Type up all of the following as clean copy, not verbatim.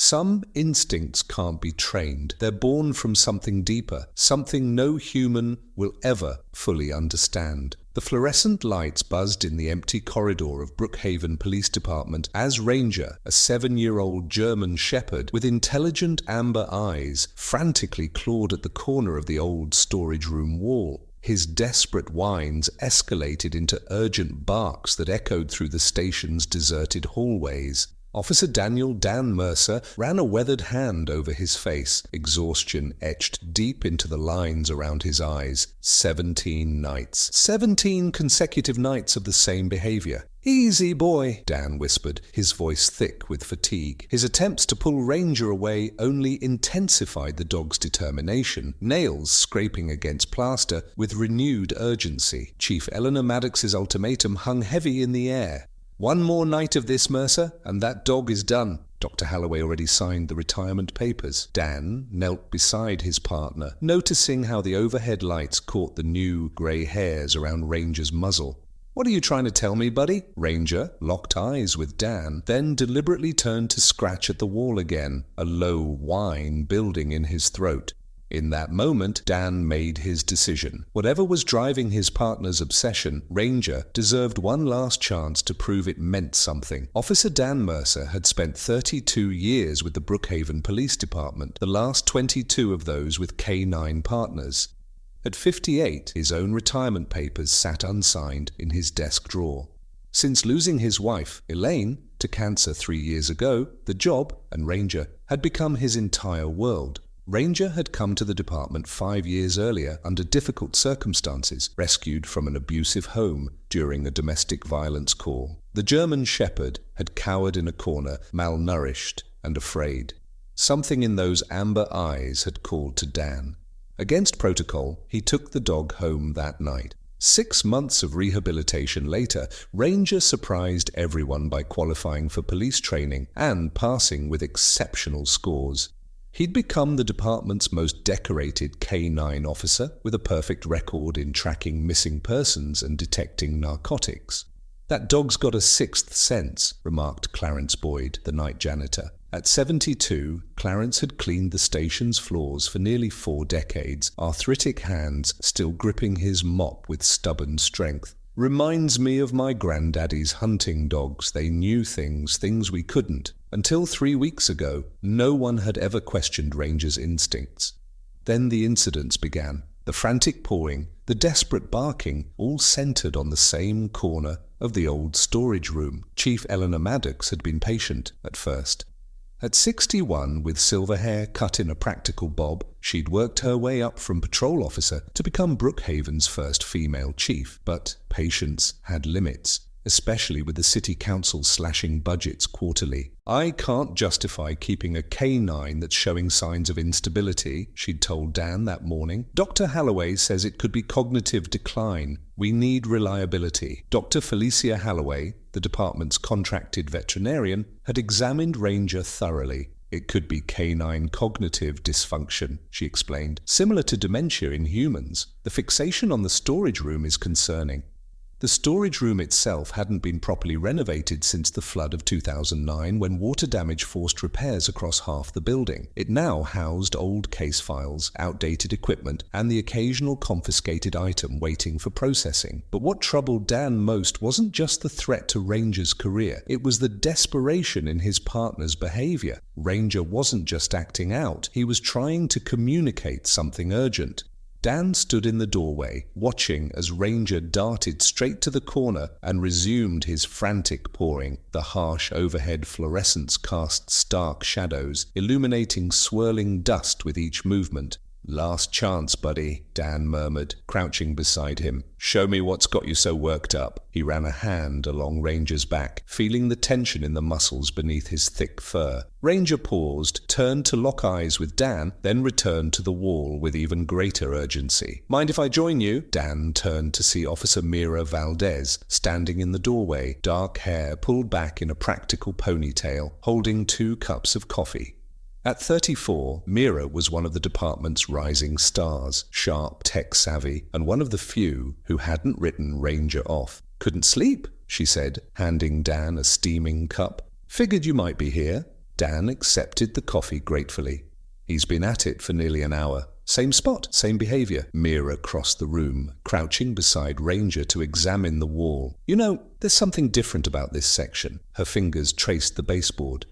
Some instincts can't be trained. They're born from something deeper, something no human will ever fully understand. The fluorescent lights buzzed in the empty corridor of Brookhaven Police Department as Ranger, a 7-year-old German shepherd with intelligent amber eyes, frantically clawed at the corner of the old storage room wall. His desperate whines escalated into urgent barks that echoed through the station's deserted hallways. Officer Daniel Dan Mercer ran a weathered hand over his face, exhaustion etched deep into the lines around his eyes. 17 nights. 17 consecutive nights of the same behavior. "Easy, boy," Dan whispered, his voice thick with fatigue. His attempts to pull Ranger away only intensified the dog's determination, nails scraping against plaster with renewed urgency. Chief Eleanor Maddox's ultimatum hung heavy in the air. "One more night of this, Mercer, and that dog is done." Dr. Halloway already signed the retirement papers. Dan knelt beside his partner, noticing how the overhead lights caught the new grey hairs around Ranger's muzzle. "What are you trying to tell me, buddy?" Ranger locked eyes with Dan, then deliberately turned to scratch at the wall again, a low whine building in his throat. In that moment, Dan made his decision. Whatever was driving his partner's obsession, Ranger deserved one last chance to prove it meant something. Officer Dan Mercer had spent 32 years with the Brookhaven Police Department, the last 22 of those with K9 partners. At 58, his own retirement papers sat unsigned in his desk drawer. Since losing his wife, Elaine, to cancer 3 years ago, the job, and Ranger, had become his entire world. Ranger had come to the department 5 years earlier under difficult circumstances, rescued from an abusive home during a domestic violence call. The German shepherd had cowered in a corner, malnourished and afraid. Something in those amber eyes had called to Dan. Against protocol, he took the dog home that night. 6 months of rehabilitation later, Ranger surprised everyone by qualifying for police training and passing with exceptional scores. He'd become the department's most decorated K9 officer, with a perfect record in tracking missing persons and detecting narcotics. "That dog's got a sixth sense," remarked Clarence Boyd, the night janitor. At 72, Clarence had cleaned the station's floors for nearly 4 decades, arthritic hands still gripping his mop with stubborn strength. "Reminds me of my granddaddy's hunting dogs. They knew things we couldn't. Until 3 weeks ago, no one had ever questioned Ranger's instincts. Then the incidents began. The frantic pawing, the desperate barking, all centered on the same corner of the old storage room. Chief Eleanor Maddox had been patient at first. At 61, with silver hair cut in a practical bob, she'd worked her way up from patrol officer to become Brookhaven's first female chief. But patience had limits, especially with the city council slashing budgets quarterly. "I can't justify keeping a K9 that's showing signs of instability," she'd told Dan that morning. "Dr. Halloway says it could be cognitive decline. We need reliability." Dr. Felicia Halloway, the department's contracted veterinarian, had examined Ranger thoroughly. "It could be canine cognitive dysfunction," she explained, "similar to dementia in humans. The fixation on the storage room is concerning." The storage room itself hadn't been properly renovated since the flood of 2009, when water damage forced repairs across half the building. It now housed old case files, outdated equipment, and the occasional confiscated item waiting for processing. But what troubled Dan most wasn't just the threat to Ranger's career, it was the desperation in his partner's behavior. Ranger wasn't just acting out, he was trying to communicate something urgent. Dan stood in the doorway, watching as Ranger darted straight to the corner and resumed his frantic pawing. The harsh overhead fluorescence cast stark shadows, illuminating swirling dust with each movement. "Last chance, buddy," Dan murmured, crouching beside him. "Show me what's got you so worked up." He ran a hand along Ranger's back, feeling the tension in the muscles beneath his thick fur. Ranger paused, turned to lock eyes with Dan, then returned to the wall with even greater urgency. "Mind if I join you?" Dan turned to see Officer Mira Valdez standing in the doorway, dark hair pulled back in a practical ponytail, holding 2 cups of coffee. At 34, Mira was one of the department's rising stars, sharp, tech-savvy, and one of the few who hadn't written Ranger off. "Couldn't sleep," she said, handing Dan a steaming cup. "Figured you might be here." Dan accepted the coffee gratefully. He's been at it for nearly an hour. Same spot, same behavior. Mira crossed the room, crouching beside Ranger to examine the wall. You know, there's something different about this section. Her fingers traced the baseboard.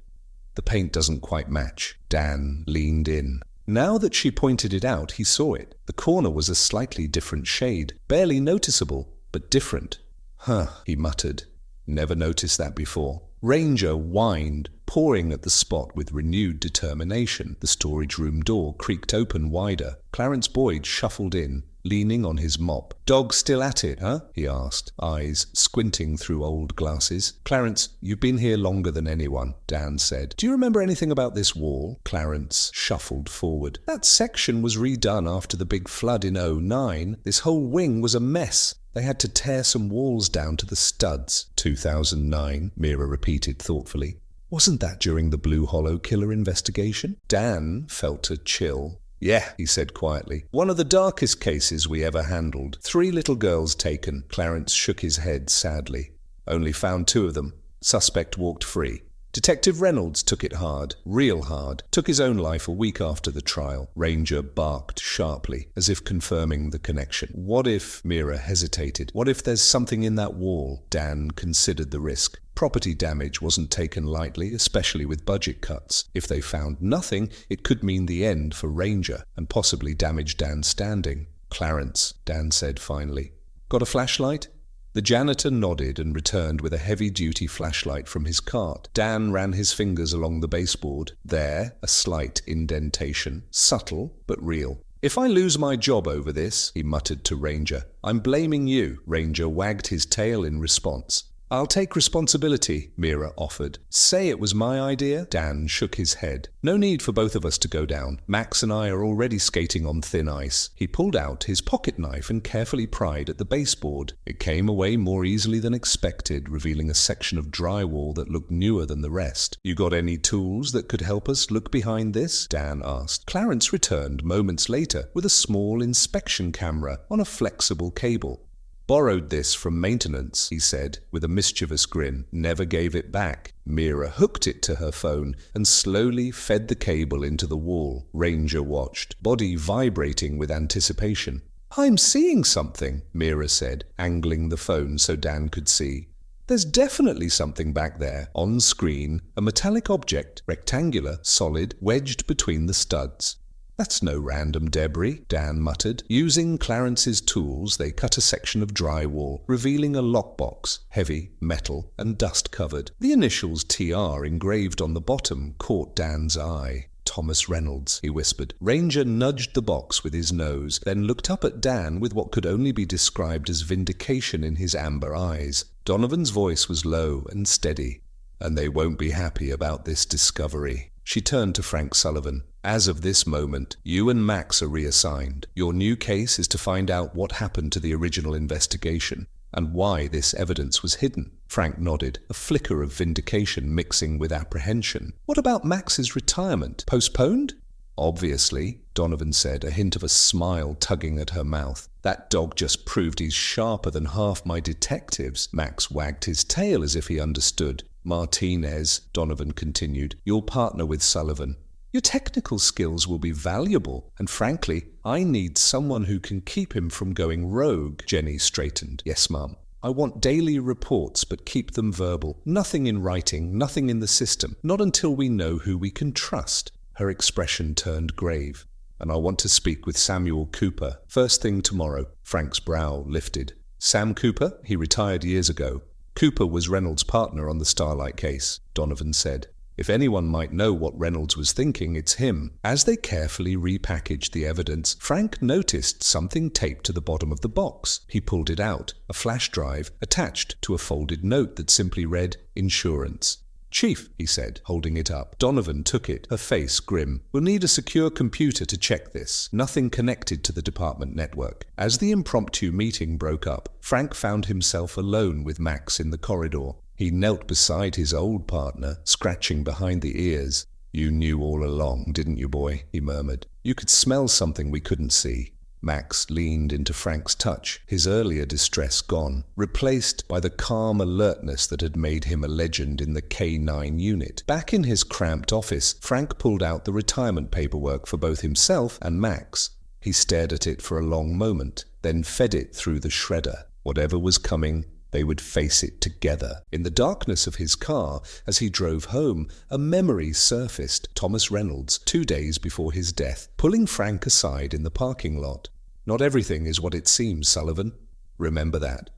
The paint doesn't quite match. Dan leaned in. Now that she pointed it out, he saw it. The corner was a slightly different shade, barely noticeable, but different. Huh, he muttered. Never noticed that before. Ranger whined, pawing at the spot with renewed determination. The storage room door creaked open wider. Clarence Boyd shuffled in, leaning on his mop. "Dog still at it, huh?" he asked, eyes squinting through old glasses. "Clarence, you've been here longer than anyone," Dan said. "Do you remember anything about this wall?" Clarence shuffled forward. "That section was redone after the big flood in '09. This whole wing was a mess. They had to tear some walls down to the studs." 2009, Mira repeated thoughtfully. "Wasn't that during the Blue Hollow killer investigation?" Dan felt a chill. "Yeah," he said quietly. "One of the darkest cases we ever handled. 3 little girls taken." Clarence shook his head sadly. "Only found 2 of them. Suspect walked free. Detective Reynolds took it hard, real hard. Took his own life a week after the trial." Ranger barked sharply, as if confirming the connection. "What if—" Mira hesitated. "What if there's something in that wall?" Dan considered the risk. Property damage wasn't taken lightly, especially with budget cuts. If they found nothing, it could mean the end for Ranger, and possibly damage Dan's standing. "Clarence," Dan said finally. "Got a flashlight?" The janitor nodded and returned with a heavy-duty flashlight from his cart. Dan ran his fingers along the baseboard. There, a slight indentation. Subtle, but real. "If I lose my job over this," he muttered to Ranger, "I'm blaming you." Ranger wagged his tail in response. "I'll take responsibility," Mira offered. "Say it was my idea?" Dan shook his head. "No need for both of us to go down. Max and I are already skating on thin ice." He pulled out his pocket knife and carefully pried at the baseboard. It came away more easily than expected, revealing a section of drywall that looked newer than the rest. "You got any tools that could help us look behind this?" Dan asked. Clarence returned moments later with a small inspection camera on a flexible cable. "Borrowed this from maintenance," he said, with a mischievous grin. "Never gave it back." Mira hooked it to her phone and slowly fed the cable into the wall. Ranger watched, body vibrating with anticipation. "I'm seeing something," Mira said, angling the phone so Dan could see. "There's definitely something back there." On screen, a metallic object, rectangular, solid, wedged between the studs. "That's no random debris," Dan muttered. Using Clarence's tools, they cut a section of drywall, revealing a lockbox, heavy, metal, and dust-covered. The initials TR engraved on the bottom caught Dan's eye. "Thomas Reynolds," he whispered. Ranger nudged the box with his nose, then looked up at Dan with what could only be described as vindication in his amber eyes. Donovan's voice was low and steady. "And they won't be happy about this discovery." She turned to Frank Sullivan. "As of this moment, you and Max are reassigned. Your new case is to find out what happened to the original investigation and why this evidence was hidden." Frank nodded, a flicker of vindication mixing with apprehension. "What about Max's retirement? Postponed?" "Obviously," Donovan said, a hint of a smile tugging at her mouth. "That dog just proved he's sharper than half my detectives." Max wagged his tail as if he understood. "Martinez," Donovan continued, "you'll partner with Sullivan. Your technical skills will be valuable, and frankly, I need someone who can keep him from going rogue." Jenny straightened. "Yes, Mum. I want daily reports, but keep them verbal. Nothing in writing, nothing in the system. Not until we know who we can trust." Her expression turned grave. "And I want to speak with Samuel Cooper. First thing tomorrow." Frank's brow lifted. "Sam Cooper? He retired years ago." "Cooper was Reynolds' partner on the Starlight case," Donovan said. "If anyone might know what Reynolds was thinking, it's him." As they carefully repackaged the evidence, Frank noticed something taped to the bottom of the box. He pulled it out, a flash drive attached to a folded note that simply read, "Insurance." "Chief," he said, holding it up. Donovan took it, her face grim. "We'll need a secure computer to check this. Nothing connected to the department network." As the impromptu meeting broke up, Frank found himself alone with Max in the corridor. He knelt beside his old partner, scratching behind the ears. "You knew all along, didn't you, boy?" he murmured. "You could smell something we couldn't see." Max leaned into Frank's touch, his earlier distress gone, replaced by the calm alertness that had made him a legend in the K9 unit. Back in his cramped office, Frank pulled out the retirement paperwork for both himself and Max. He stared at it for a long moment, then fed it through the shredder. Whatever was coming, they would face it together. In the darkness of his car, as he drove home, a memory surfaced. Thomas Reynolds, 2 days before his death, pulling Frank aside in the parking lot. "Not everything is what it seems, Sullivan. Remember that."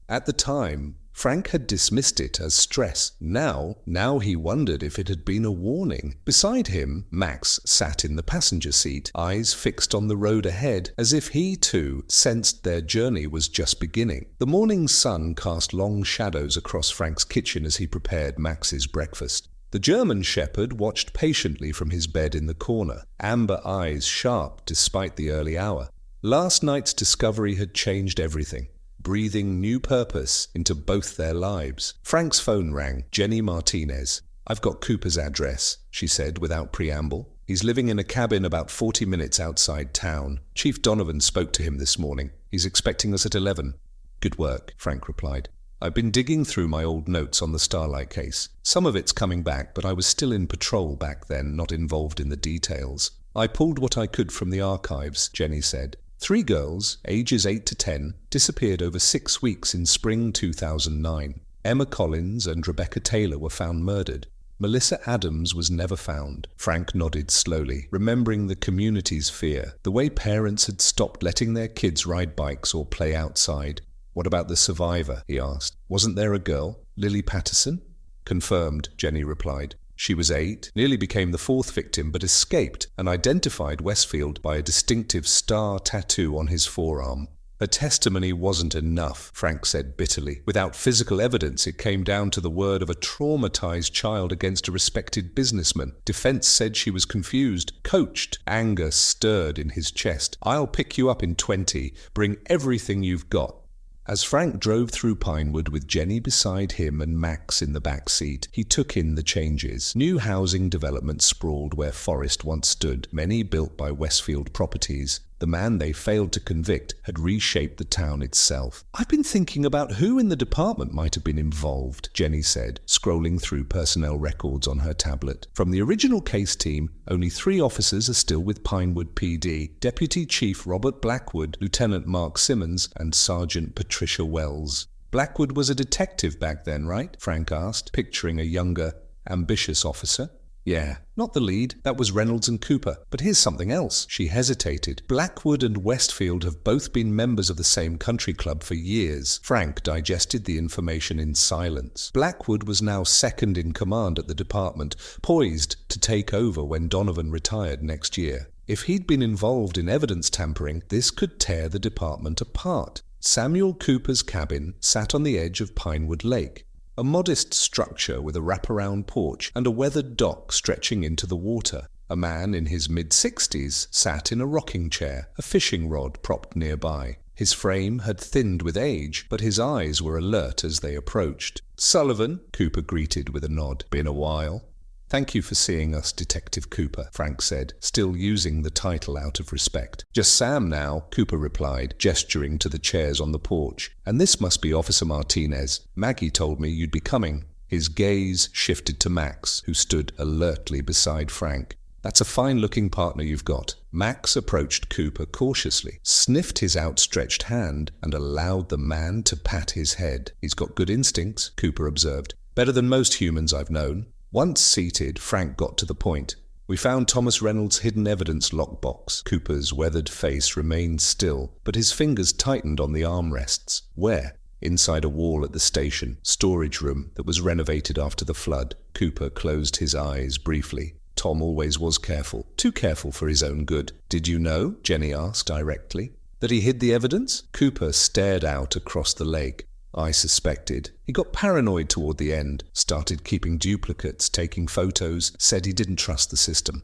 At the time, Frank had dismissed it as stress. Now he wondered if it had been a warning. Beside him, Max sat in the passenger seat, eyes fixed on the road ahead, as if he too sensed their journey was just beginning. The morning sun cast long shadows across Frank's kitchen as he prepared Max's breakfast. The German shepherd watched patiently from his bed in the corner, amber eyes sharp despite the early hour. Last night's discovery had changed everything, breathing new purpose into both their lives. Frank's phone rang. Jenny Martinez. "I've got Cooper's address," she said without preamble. "He's living in a cabin about 40 minutes outside town. Chief Donovan spoke to him this morning. He's expecting us at 11. "Good work," Frank replied. "I've been digging through my old notes on the Starlight case. Some of it's coming back, but I was still in patrol back then, not involved in the details. I pulled what I could from the archives," Jenny said. 3 girls, ages 8 to 10, disappeared over 6 weeks in spring 2009. Emma Collins and Rebecca Taylor were found murdered. Melissa Adams was never found. Frank nodded slowly, remembering the community's fear, the way parents had stopped letting their kids ride bikes or play outside. "What about the survivor?" he asked. "Wasn't there a girl, Lily Patterson?" "Confirmed," Jenny replied. She was 8, nearly became the 4th victim, but escaped and identified Westfield by a distinctive star tattoo on his forearm. Her testimony wasn't enough, Frank said bitterly. Without physical evidence, it came down to the word of a traumatized child against a respected businessman. Defense said she was confused, coached. Anger stirred in his chest. "I'll pick you up in 20. Bring everything you've got." As Frank drove through Pinewood with Jenny beside him and Max in the back seat, he took in the changes. New housing developments sprawled where Forest once stood, many built by Westfield Properties. The man they failed to convict had reshaped the town itself. "I've been thinking about who in the department might have been involved," Jenny said, scrolling through personnel records on her tablet. "From the original case team, only 3 officers are still with Pinewood PD: Deputy Chief Robert Blackwood, Lieutenant Mark Simmons, and Sergeant Patricia Wells." "Blackwood was a detective back then, right?" Frank asked, picturing a younger, ambitious officer. "Yeah, not the lead. That was Reynolds and Cooper. But here's something else." She hesitated. "Blackwood and Westfield have both been members of the same country club for years." Frank digested the information in silence. Blackwood was now second in command at the department, poised to take over when Donovan retired next year. If he'd been involved in evidence tampering, this could tear the department apart. Samuel Cooper's cabin sat on the edge of Pinewood Lake, a modest structure with a wraparound porch and a weathered dock stretching into the water. A man in his mid-60s sat in a rocking chair, a fishing rod propped nearby. His frame had thinned with age, but his eyes were alert as they approached. "Sullivan," Cooper greeted with a nod. "Been a while." "Thank you for seeing us, Detective Cooper," Frank said, still using the title out of respect. "Just Sam now," Cooper replied, gesturing to the chairs on the porch. "And this must be Officer Martinez. Maggie told me you'd be coming." His gaze shifted to Max, who stood alertly beside Frank. "That's a fine-looking partner you've got." Max approached Cooper cautiously, sniffed his outstretched hand, and allowed the man to pat his head. "He's got good instincts," Cooper observed. "Better than most humans I've known." Once seated, Frank got to the point. "We found Thomas Reynolds' hidden evidence lockbox." Cooper's weathered face remained still, but his fingers tightened on the armrests. "Where?" "Inside a wall at the station. Storage room that was renovated after the flood." Cooper closed his eyes briefly. Tom always was careful. Too careful for his own good. "Did you know?" Jenny asked directly. "That he hid the evidence?" Cooper stared out across the lake. "I suspected. He got paranoid toward the end, started keeping duplicates, taking photos, said he didn't trust the system."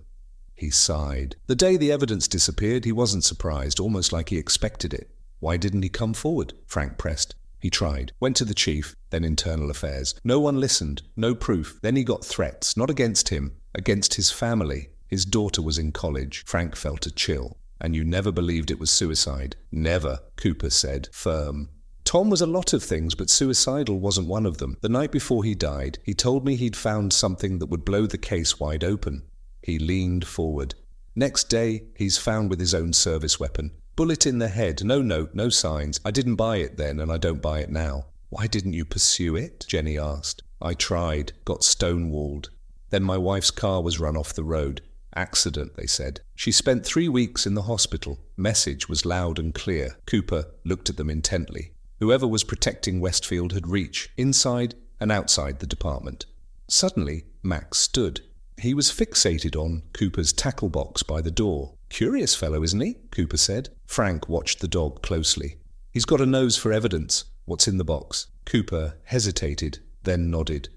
He sighed. "The day the evidence disappeared, he wasn't surprised, almost like he expected it." "Why didn't he come forward?" Frank pressed. "He tried. Went to the chief, then internal affairs. No one listened, no proof. Then he got threats, not against him, against his family. His daughter was in college." Frank felt a chill. And you never believed it was suicide? Never, Cooper said, firm. Tom was a lot of things, but suicidal wasn't one of them. The night before he died, he told me he'd found something that would blow the case wide open. He leaned forward. Next day, he's found with his own service weapon. Bullet in the head, no note, no signs. I didn't buy it then, and I don't buy it now. Why didn't you pursue it? Jenny asked. I tried, got stonewalled. Then my wife's car was run off the road. Accident, they said. She spent 3 weeks in the hospital. Message was loud and clear. Cooper looked at them intently. Whoever was protecting Westfield had reached, inside and outside the department. Suddenly, Max stood. He was fixated on Cooper's tackle box by the door. Curious fellow, isn't he? Cooper said. Frank watched the dog closely. He's got a nose for evidence. What's in the box? Cooper hesitated, then nodded.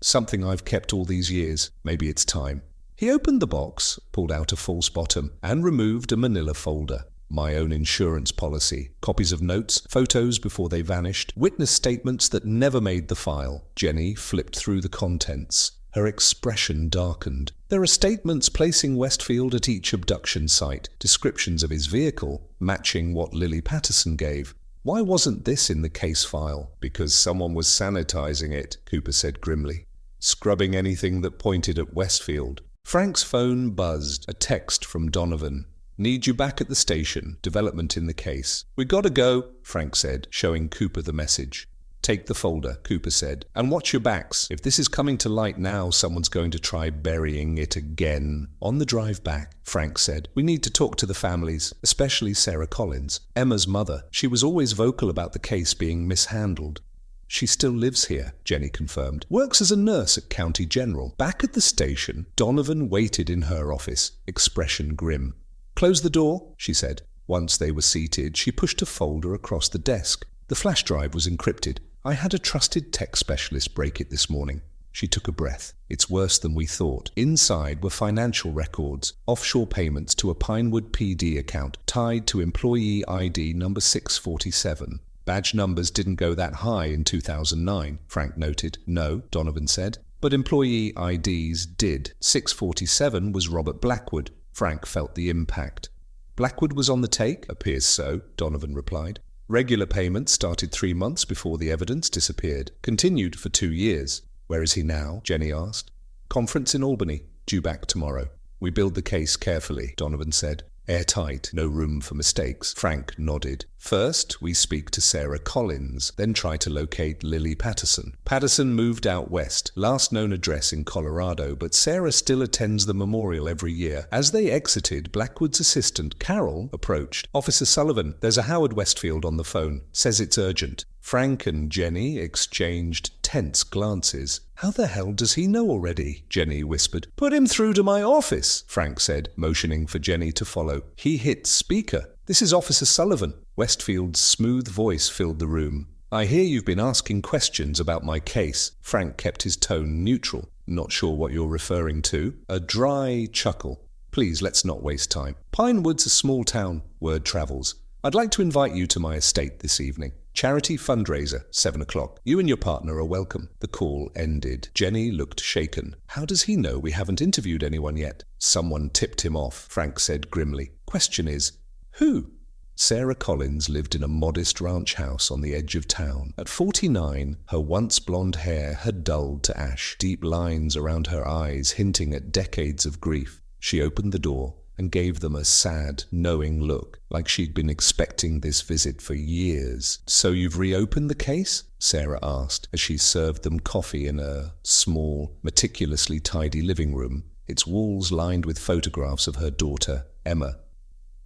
Something I've kept all these years. Maybe it's time. He opened the box, pulled out a false bottom, and removed a manila folder. My own insurance policy, copies of notes, photos before they vanished, witness statements that never made the file. Jenny flipped through the contents. Her expression darkened. There are statements placing Westfield at each abduction site, descriptions of his vehicle, matching what Lily Patterson gave. Why wasn't this in the case file? Because someone was sanitizing it, Cooper said grimly. Scrubbing anything that pointed at Westfield. Frank's phone buzzed, a text from Donovan. Need you back at the station. Development in the case. We gotta go, Frank said, showing Cooper the message. Take the folder, Cooper said, and watch your backs. If this is coming to light now, someone's going to try burying it again. On the drive back, Frank said, we need to talk to the families, especially Sarah Collins, Emma's mother. She was always vocal about the case being mishandled. She still lives here, Jenny confirmed. Works as a nurse at County General. Back at the station, Donovan waited in her office, expression grim. Close the door, she said. Once they were seated, she pushed a folder across the desk. The flash drive was encrypted. I had a trusted tech specialist break it this morning. She took a breath. It's worse than we thought. Inside were financial records, offshore payments to a Pinewood PD account tied to employee ID number 647. Badge numbers didn't go that high in 2009, Frank noted. No, Donovan said. But employee IDs did. 647 was Robert Blackwood. Frank felt the impact. Blackwood was on the take? Appears so, Donovan replied. Regular payments started 3 months before the evidence disappeared. Continued for 2 years. Where is he now? Jenny asked. Conference in Albany. Due back tomorrow. We build the case carefully, Donovan said. Airtight, no room for mistakes. Frank nodded. First, we speak to Sarah Collins, then try to locate Lily Patterson. Patterson moved out west, last known address in Colorado, but Sarah still attends the memorial every year. As they exited, Blackwood's assistant, Carol, approached. Officer Sullivan, there's a Howard Westfield on the phone. Says it's urgent. Frank and Jenny exchanged tense glances. How the hell does he know already? Jenny whispered. Put him through to my office, Frank said, motioning for Jenny to follow. He hit speaker. This is Officer Sullivan. Westfield's smooth voice filled the room. I hear you've been asking questions about my case. Frank kept his tone neutral. Not sure what you're referring to. A dry chuckle. Please, let's not waste time. Pinewood's a small town. Word travels. I'd like to invite you to my estate this evening. Charity fundraiser, 7 o'clock. You and your partner are welcome. The call ended. Jenny looked shaken. How does he know we haven't interviewed anyone yet? Someone tipped him off, Frank said grimly. Question is, who? Sarah Collins lived in a modest ranch house on the edge of town. At 49, her once blonde hair had dulled to ash, deep lines around her eyes hinting at decades of grief. She opened the door and gave them a sad, knowing look, like she'd been expecting this visit for years. So you've reopened the case? Sarah asked, as she served them coffee in a small, meticulously tidy living room, its walls lined with photographs of her daughter, Emma.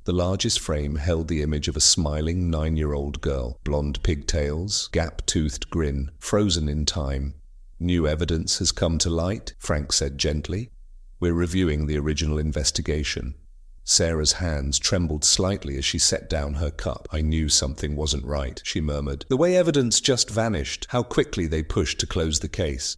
The largest frame held the image of a smiling 9-year-old girl, blonde pigtails, gap-toothed grin, frozen in time. New evidence has come to light, Frank said gently. We're reviewing the original investigation. Sarah's hands trembled slightly as she set down her cup. I knew something wasn't right, she murmured. The way evidence just vanished, how quickly they pushed to close the case.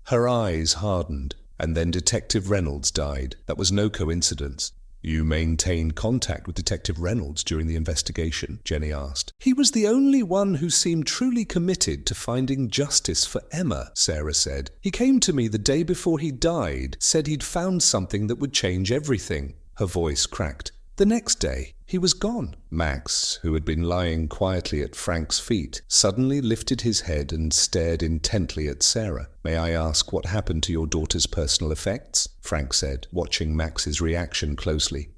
Her eyes hardened, and then Detective Reynolds died. That was no coincidence. You maintained contact with Detective Reynolds during the investigation, Jenny asked. He was the only one who seemed truly committed to finding justice for Emma, Sarah said. He came to me the day before he died, said he'd found something that would change everything. Her voice cracked. The next day, He was gone. Max, who had been lying quietly at Frank's feet, suddenly lifted his head and stared intently at Sarah. "May I ask what happened to your daughter's personal effects?" Frank said, watching Max's reaction closely.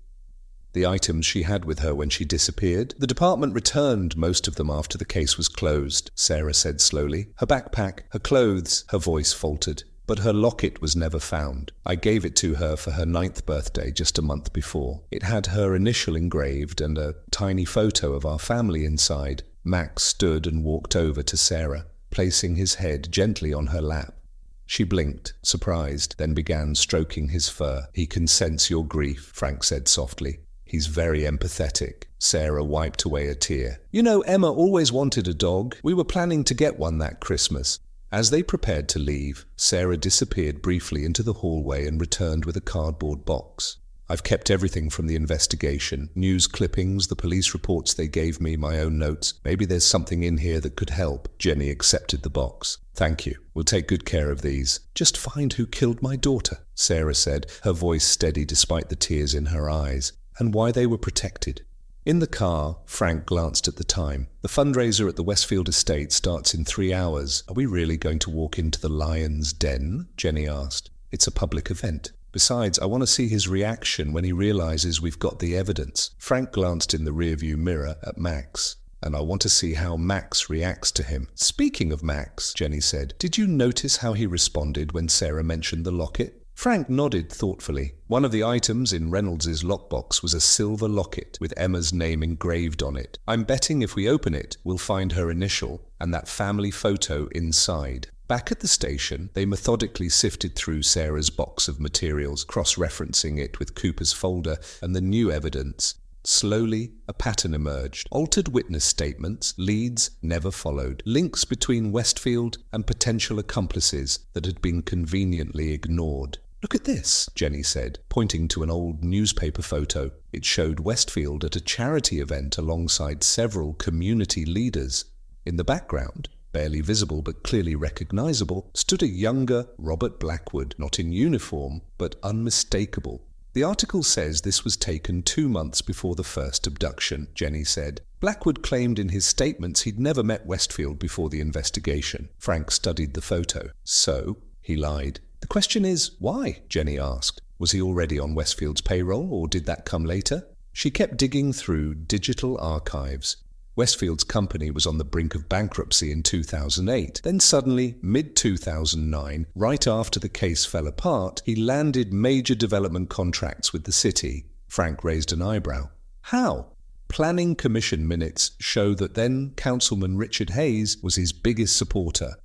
"The items she had with her when she disappeared. The department returned most of them after the case was closed," Sarah said slowly. "Her backpack, her clothes," her voice faltered. "But her locket was never found. I gave it to her for her 9th birthday just a month before. It had her initial engraved and a tiny photo of our family inside." Max stood and walked over to Sarah, placing his head gently on her lap. She blinked, surprised, then began stroking his fur. "He can sense your grief," Frank said softly. "He's very empathetic." Sarah wiped away a tear. "You know, Emma always wanted a dog. We were planning to get one that Christmas." As they prepared to leave, Sarah disappeared briefly into the hallway and returned with a cardboard box. "I've kept everything from the investigation. News clippings, the police reports they gave me, my own notes. Maybe there's something in here that could help." Jenny accepted the box. "Thank you. We'll take good care of these." "Just find who killed my daughter," Sarah said, her voice steady despite the tears in her eyes, "and why they were protected." In the car, Frank glanced at the time. "The fundraiser at the Westfield estate starts in 3 hours. Are we really going to walk into the lion's den?" Jenny asked. "It's a public event. Besides, I want to see his reaction when he realizes we've got the evidence." Frank glanced in the rearview mirror at Max. "And I want to see how Max reacts to him." "Speaking of Max," Jenny said, "did you notice how he responded when Sarah mentioned the locket?" Frank nodded thoughtfully. One of the items in Reynolds's lockbox was a silver locket with Emma's name engraved on it. "I'm betting if we open it, we'll find her initial and that family photo inside." Back at the station, they methodically sifted through Sarah's box of materials, cross-referencing it with Cooper's folder and the new evidence. Slowly, a pattern emerged. Altered witness statements, leads never followed, links between Westfield and potential accomplices that had been conveniently ignored. "Look at this," Jenny said, pointing to an old newspaper photo. It showed Westfield at a charity event alongside several community leaders. In the background, barely visible but clearly recognizable, stood a younger Robert Blackwood, not in uniform, but unmistakable. "The article says this was taken 2 months before the first abduction," Jenny said. "Blackwood claimed in his statements he'd never met Westfield before the investigation." Frank studied the photo. "So?" He lied. "The question is, why?" Jenny asked. "Was he already on Westfield's payroll, or did that come later?" She kept digging through digital archives. Westfield's company was on the brink of bankruptcy in 2008. Then suddenly, mid-2009, right after the case fell apart, he landed major development contracts with the city. Frank raised an eyebrow. "How?" Planning Commission minutes show that then Councilman Richard Hayes was his biggest supporter.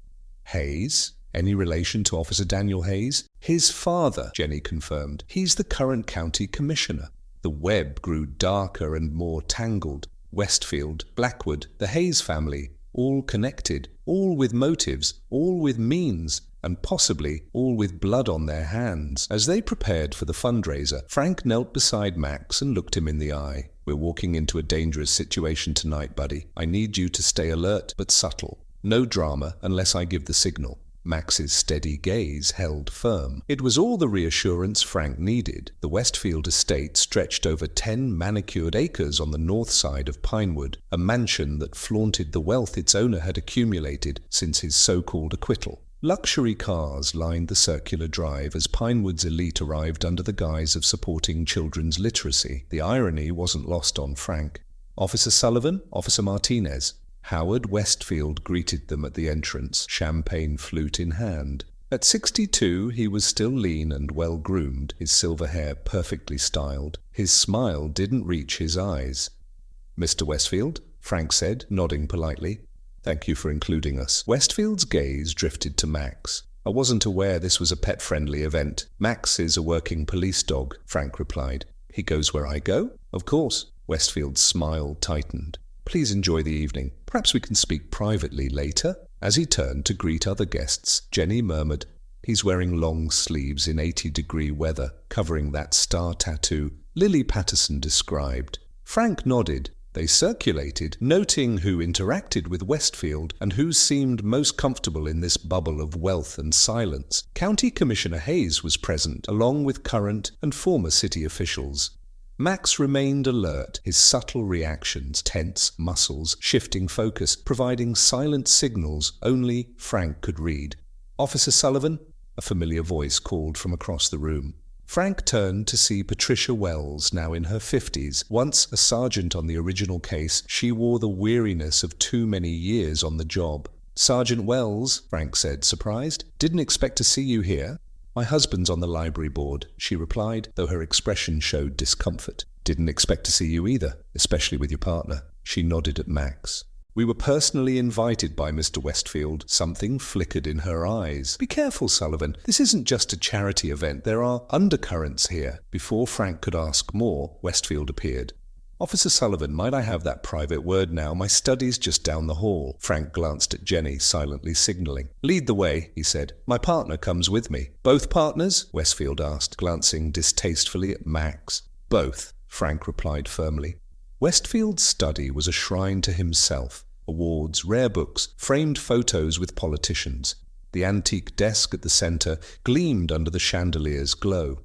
"Hayes? Any relation to Officer Daniel Hayes?" "His father," Jenny confirmed. "He's the current county commissioner." The web grew darker and more tangled. Westfield, Blackwood, the Hayes family, all connected, all with motives, all with means, and possibly all with blood on their hands. As they prepared for the fundraiser, Frank knelt beside Max and looked him in the eye. "We're walking into a dangerous situation tonight, buddy. I need you to stay alert but subtle. No drama unless I give the signal." Max's steady gaze held firm. It was all the reassurance Frank needed. The Westfield estate stretched over 10 manicured acres on the north side of Pinewood, a mansion that flaunted the wealth its owner had accumulated since his so-called acquittal. Luxury cars lined the circular drive as Pinewood's elite arrived under the guise of supporting children's literacy. The irony wasn't lost on Frank. "Officer Sullivan, Officer Martinez." Howard Westfield greeted them at the entrance, champagne flute in hand. At 62, he was still lean and well-groomed, his silver hair perfectly styled. His smile didn't reach his eyes. "Mr. Westfield," Frank said, nodding politely. "Thank you for including us." Westfield's gaze drifted to Max. "I wasn't aware this was a pet-friendly event." "Max is a working police dog," Frank replied. "He goes where I go?" "Of course." Westfield's smile tightened. "Please enjoy the evening. Perhaps we can speak privately later." As he turned to greet other guests, Jenny murmured, "He's wearing long sleeves in 80-degree weather, covering that star tattoo Lily Patterson described." Frank nodded. They circulated, noting who interacted with Westfield and who seemed most comfortable in this bubble of wealth and silence. County Commissioner Hayes was present, along with current and former city officials. Max remained alert, his subtle reactions, tense muscles, shifting focus, providing silent signals only Frank could read. "Officer Sullivan?" a familiar voice called from across the room. Frank turned to see Patricia Wells, now in her 50s. Once a sergeant on the original case, she wore the weariness of too many years on the job. "Sergeant Wells," Frank said, surprised. "Didn't expect to see you here." "My husband's on the library board," she replied, though her expression showed discomfort. "Didn't expect to see you either, especially with your partner." She nodded at Max. "We were personally invited by Mr. Westfield." Something flickered in her eyes. "Be careful, Sullivan. This isn't just a charity event. There are undercurrents here." Before Frank could ask more, Westfield appeared. "Officer Sullivan, might I have that private word now? My study's just down the hall." Frank glanced at Jenny, silently signaling. "Lead the way," he said. "My partner comes with me." "Both partners?" Westfield asked, glancing distastefully at Max. "Both," Frank replied firmly. Westfield's study was a shrine to himself. Awards, rare books, framed photos with politicians. The antique desk at the centre gleamed under the chandelier's glow.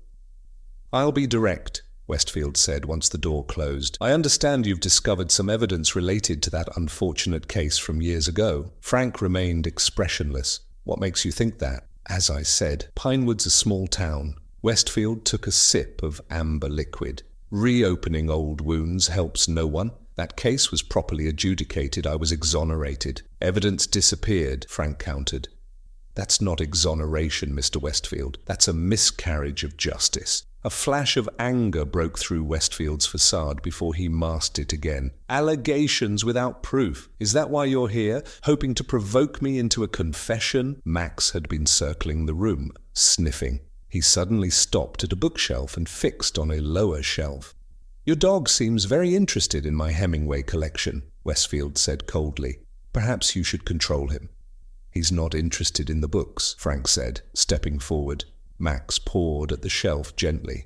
"I'll be direct," Westfield said once the door closed. "I understand you've discovered some evidence related to that unfortunate case from years ago." Frank remained expressionless. "What makes you think that?" "As I said, Pinewood's a small town." Westfield took a sip of amber liquid. "Reopening old wounds helps no one. That case was properly adjudicated. I was exonerated. Evidence disappeared," Frank countered. "That's not exoneration, Mr. Westfield. That's a miscarriage of justice." A flash of anger broke through Westfield's facade before he masked it again. "Allegations without proof. Is that why you're here, hoping to provoke me into a confession?" Max had been circling the room, sniffing. He suddenly stopped at a bookshelf and fixed on a lower shelf. "Your dog seems very interested in my Hemingway collection," Westfield said coldly. "Perhaps you should control him." "He's not interested in the books," Frank said, stepping forward. Max pawed at the shelf gently.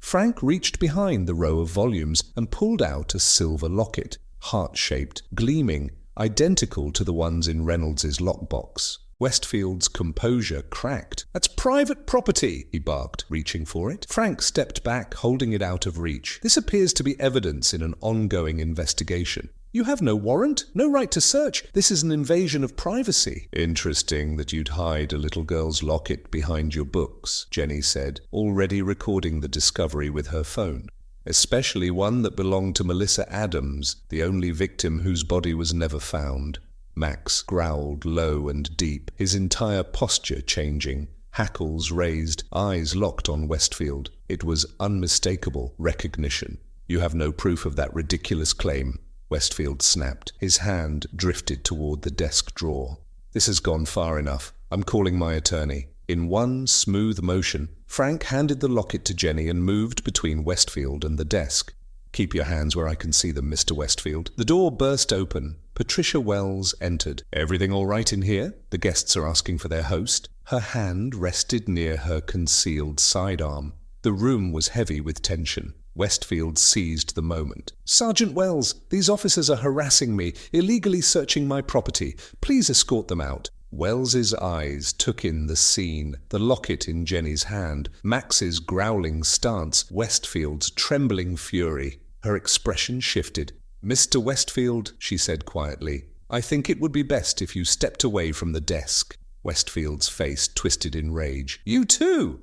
Frank reached behind the row of volumes and pulled out a silver locket, heart-shaped, gleaming, identical to the ones in Reynolds's lockbox. Westfield's composure cracked. "That's private property," he barked, reaching for it. Frank stepped back, holding it out of reach. "This appears to be evidence in an ongoing investigation." "You have no warrant, no right to search. This is an invasion of privacy." "Interesting that you'd hide a little girl's locket behind your books," Jenny said, already recording the discovery with her phone. "Especially one that belonged to Melissa Adams, the only victim whose body was never found." Max growled low and deep, his entire posture changing, hackles raised, eyes locked on Westfield. It was unmistakable recognition. "You have no proof of that ridiculous claim," Westfield snapped. His hand drifted toward the desk drawer. "This has gone far enough. I'm calling my attorney." In one smooth motion, Frank handed the locket to Jenny and moved between Westfield and the desk. "Keep your hands where I can see them, Mr. Westfield." The door burst open. Patricia Wells entered. "Everything all right in here?" The guests are asking for their host. Her hand rested near her concealed sidearm. The room was heavy with tension. Westfield seized the moment. "Sergeant Wells, these officers are harassing me, illegally searching my property. Please escort them out." Wells's eyes took in the scene, the locket in Jenny's hand, Max's growling stance, Westfield's trembling fury. Her expression shifted. "Mr. Westfield," she said quietly, "I think it would be best if you stepped away from the desk." Westfield's face twisted in rage. "You too?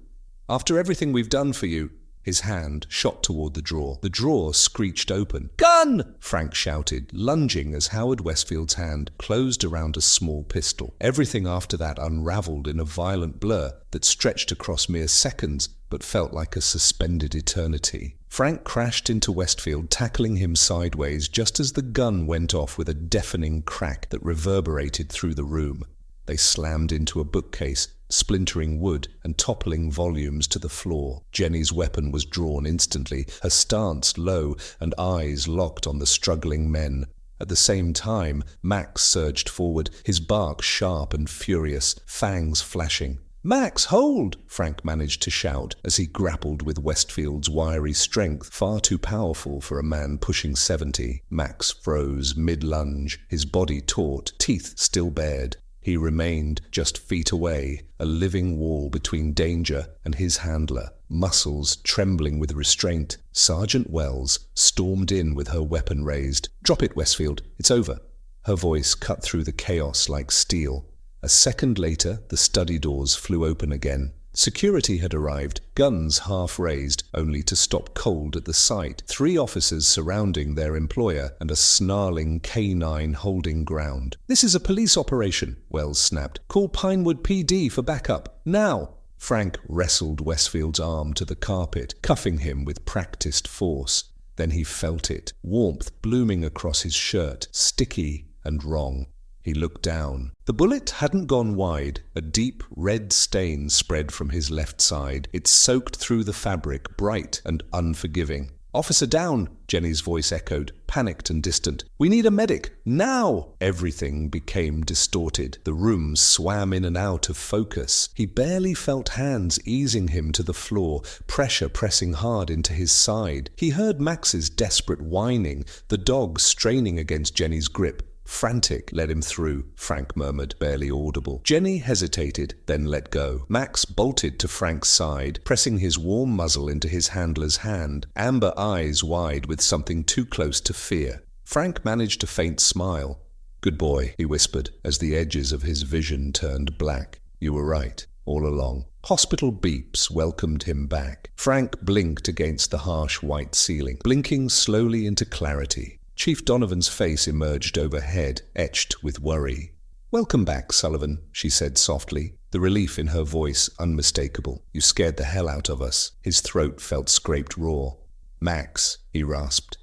After everything we've done for you?" His hand shot toward the drawer. The drawer screeched open. "Gun!" Frank shouted, lunging as Howard Westfield's hand closed around a small pistol. Everything after that unraveled in a violent blur that stretched across mere seconds but felt like a suspended eternity. Frank crashed into Westfield, tackling him sideways just as the gun went off with a deafening crack that reverberated through the room. They slammed into a bookcase, splintering wood and toppling volumes to the floor. Jenny's weapon was drawn instantly, her stance low and eyes locked on the struggling men. At the same time, Max surged forward, his bark sharp and furious, fangs flashing. "Max, hold!" Frank managed to shout as he grappled with Westfield's wiry strength, far too powerful for a man pushing 70. Max froze mid-lunge, his body taut, teeth still bared. He remained just feet away, a living wall between danger and his handler. muscles trembling with restraint. Sergeant Wells stormed in with her weapon raised. "Drop it, Westfield. It's over." Her voice cut through the chaos like steel. A second later, the study doors flew open again. Security had arrived, guns half raised, only to stop cold at the sight. 3 officers surrounding their employer and a snarling canine holding ground. "This is a police operation," Wells snapped. "Call Pinewood PD for backup. Now!" Frank wrestled Westfield's arm to the carpet, cuffing him with practiced force. Then he felt it, warmth blooming across his shirt, sticky and wrong. He looked down. The bullet hadn't gone wide. A deep red stain spread from his left side. It soaked through the fabric, bright and unforgiving. "Officer down," Jenny's voice echoed, panicked and distant. "We need a medic, now!" Everything became distorted. The room swam in and out of focus. He barely felt hands easing him to the floor, pressure pressing hard into his side. He heard Max's desperate whining, the dog straining against Jenny's grip. "Frantic, let him through," Frank murmured, barely audible. Jenny hesitated, then let go. Max bolted to Frank's side, pressing his warm muzzle into his handler's hand, amber eyes wide with something too close to fear. Frank managed a faint smile. "Good boy," he whispered, as the edges of his vision turned black. "You were right, all along." Hospital beeps welcomed him back. Frank blinked against the harsh white ceiling, blinking slowly into clarity. Chief Donovan's face emerged overhead, etched with worry. "Welcome back, Sullivan," she said softly, the relief in her voice unmistakable. "You scared the hell out of us." His throat felt scraped raw. "Max," he rasped.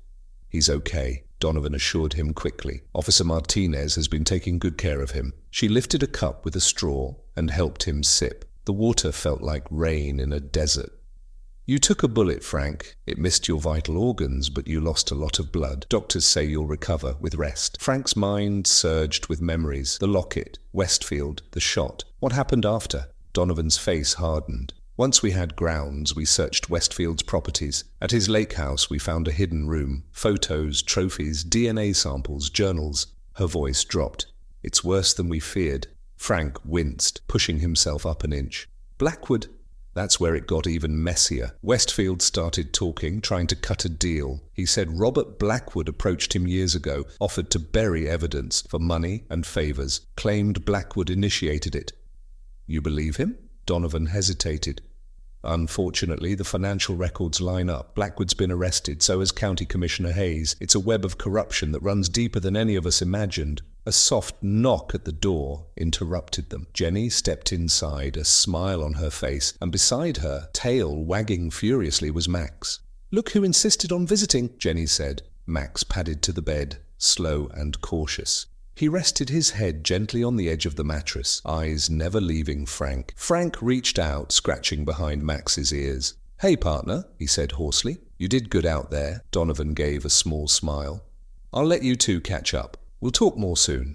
"He's okay," Donovan assured him quickly. "Officer Martinez has been taking good care of him." She lifted a cup with a straw and helped him sip. The water felt like rain in a desert. "You took a bullet, Frank. It missed your vital organs, but you lost a lot of blood. Doctors say you'll recover with rest." Frank's mind surged with memories. The locket, Westfield, the shot. What happened after? Donovan's face hardened. "Once we had grounds, we searched Westfield's properties. At his lake house, we found a hidden room. Photos, trophies, DNA samples, journals." Her voice dropped. "It's worse than we feared." Frank winced, pushing himself up an inch. "Blackwood." That's where it got even messier. Westfield started talking, trying to cut a deal. He said Robert Blackwood approached him years ago, offered to bury evidence for money and favors, claimed Blackwood initiated it. "You believe him?" Donovan hesitated. "Unfortunately, the financial records line up. Blackwood's been arrested, so has County Commissioner Hayes. It's a web of corruption that runs deeper than any of us imagined." A soft knock at the door interrupted them. Jenny stepped inside, a smile on her face, and beside her, tail wagging furiously, was Max. "Look who insisted on visiting," Jenny said. Max padded to the bed, slow and cautious. He rested his head gently on the edge of the mattress, eyes never leaving Frank. Frank reached out, scratching behind Max's ears. "Hey, partner," he said hoarsely. "You did good out there." Donovan gave a small smile. "I'll let you two catch up. We'll talk more soon."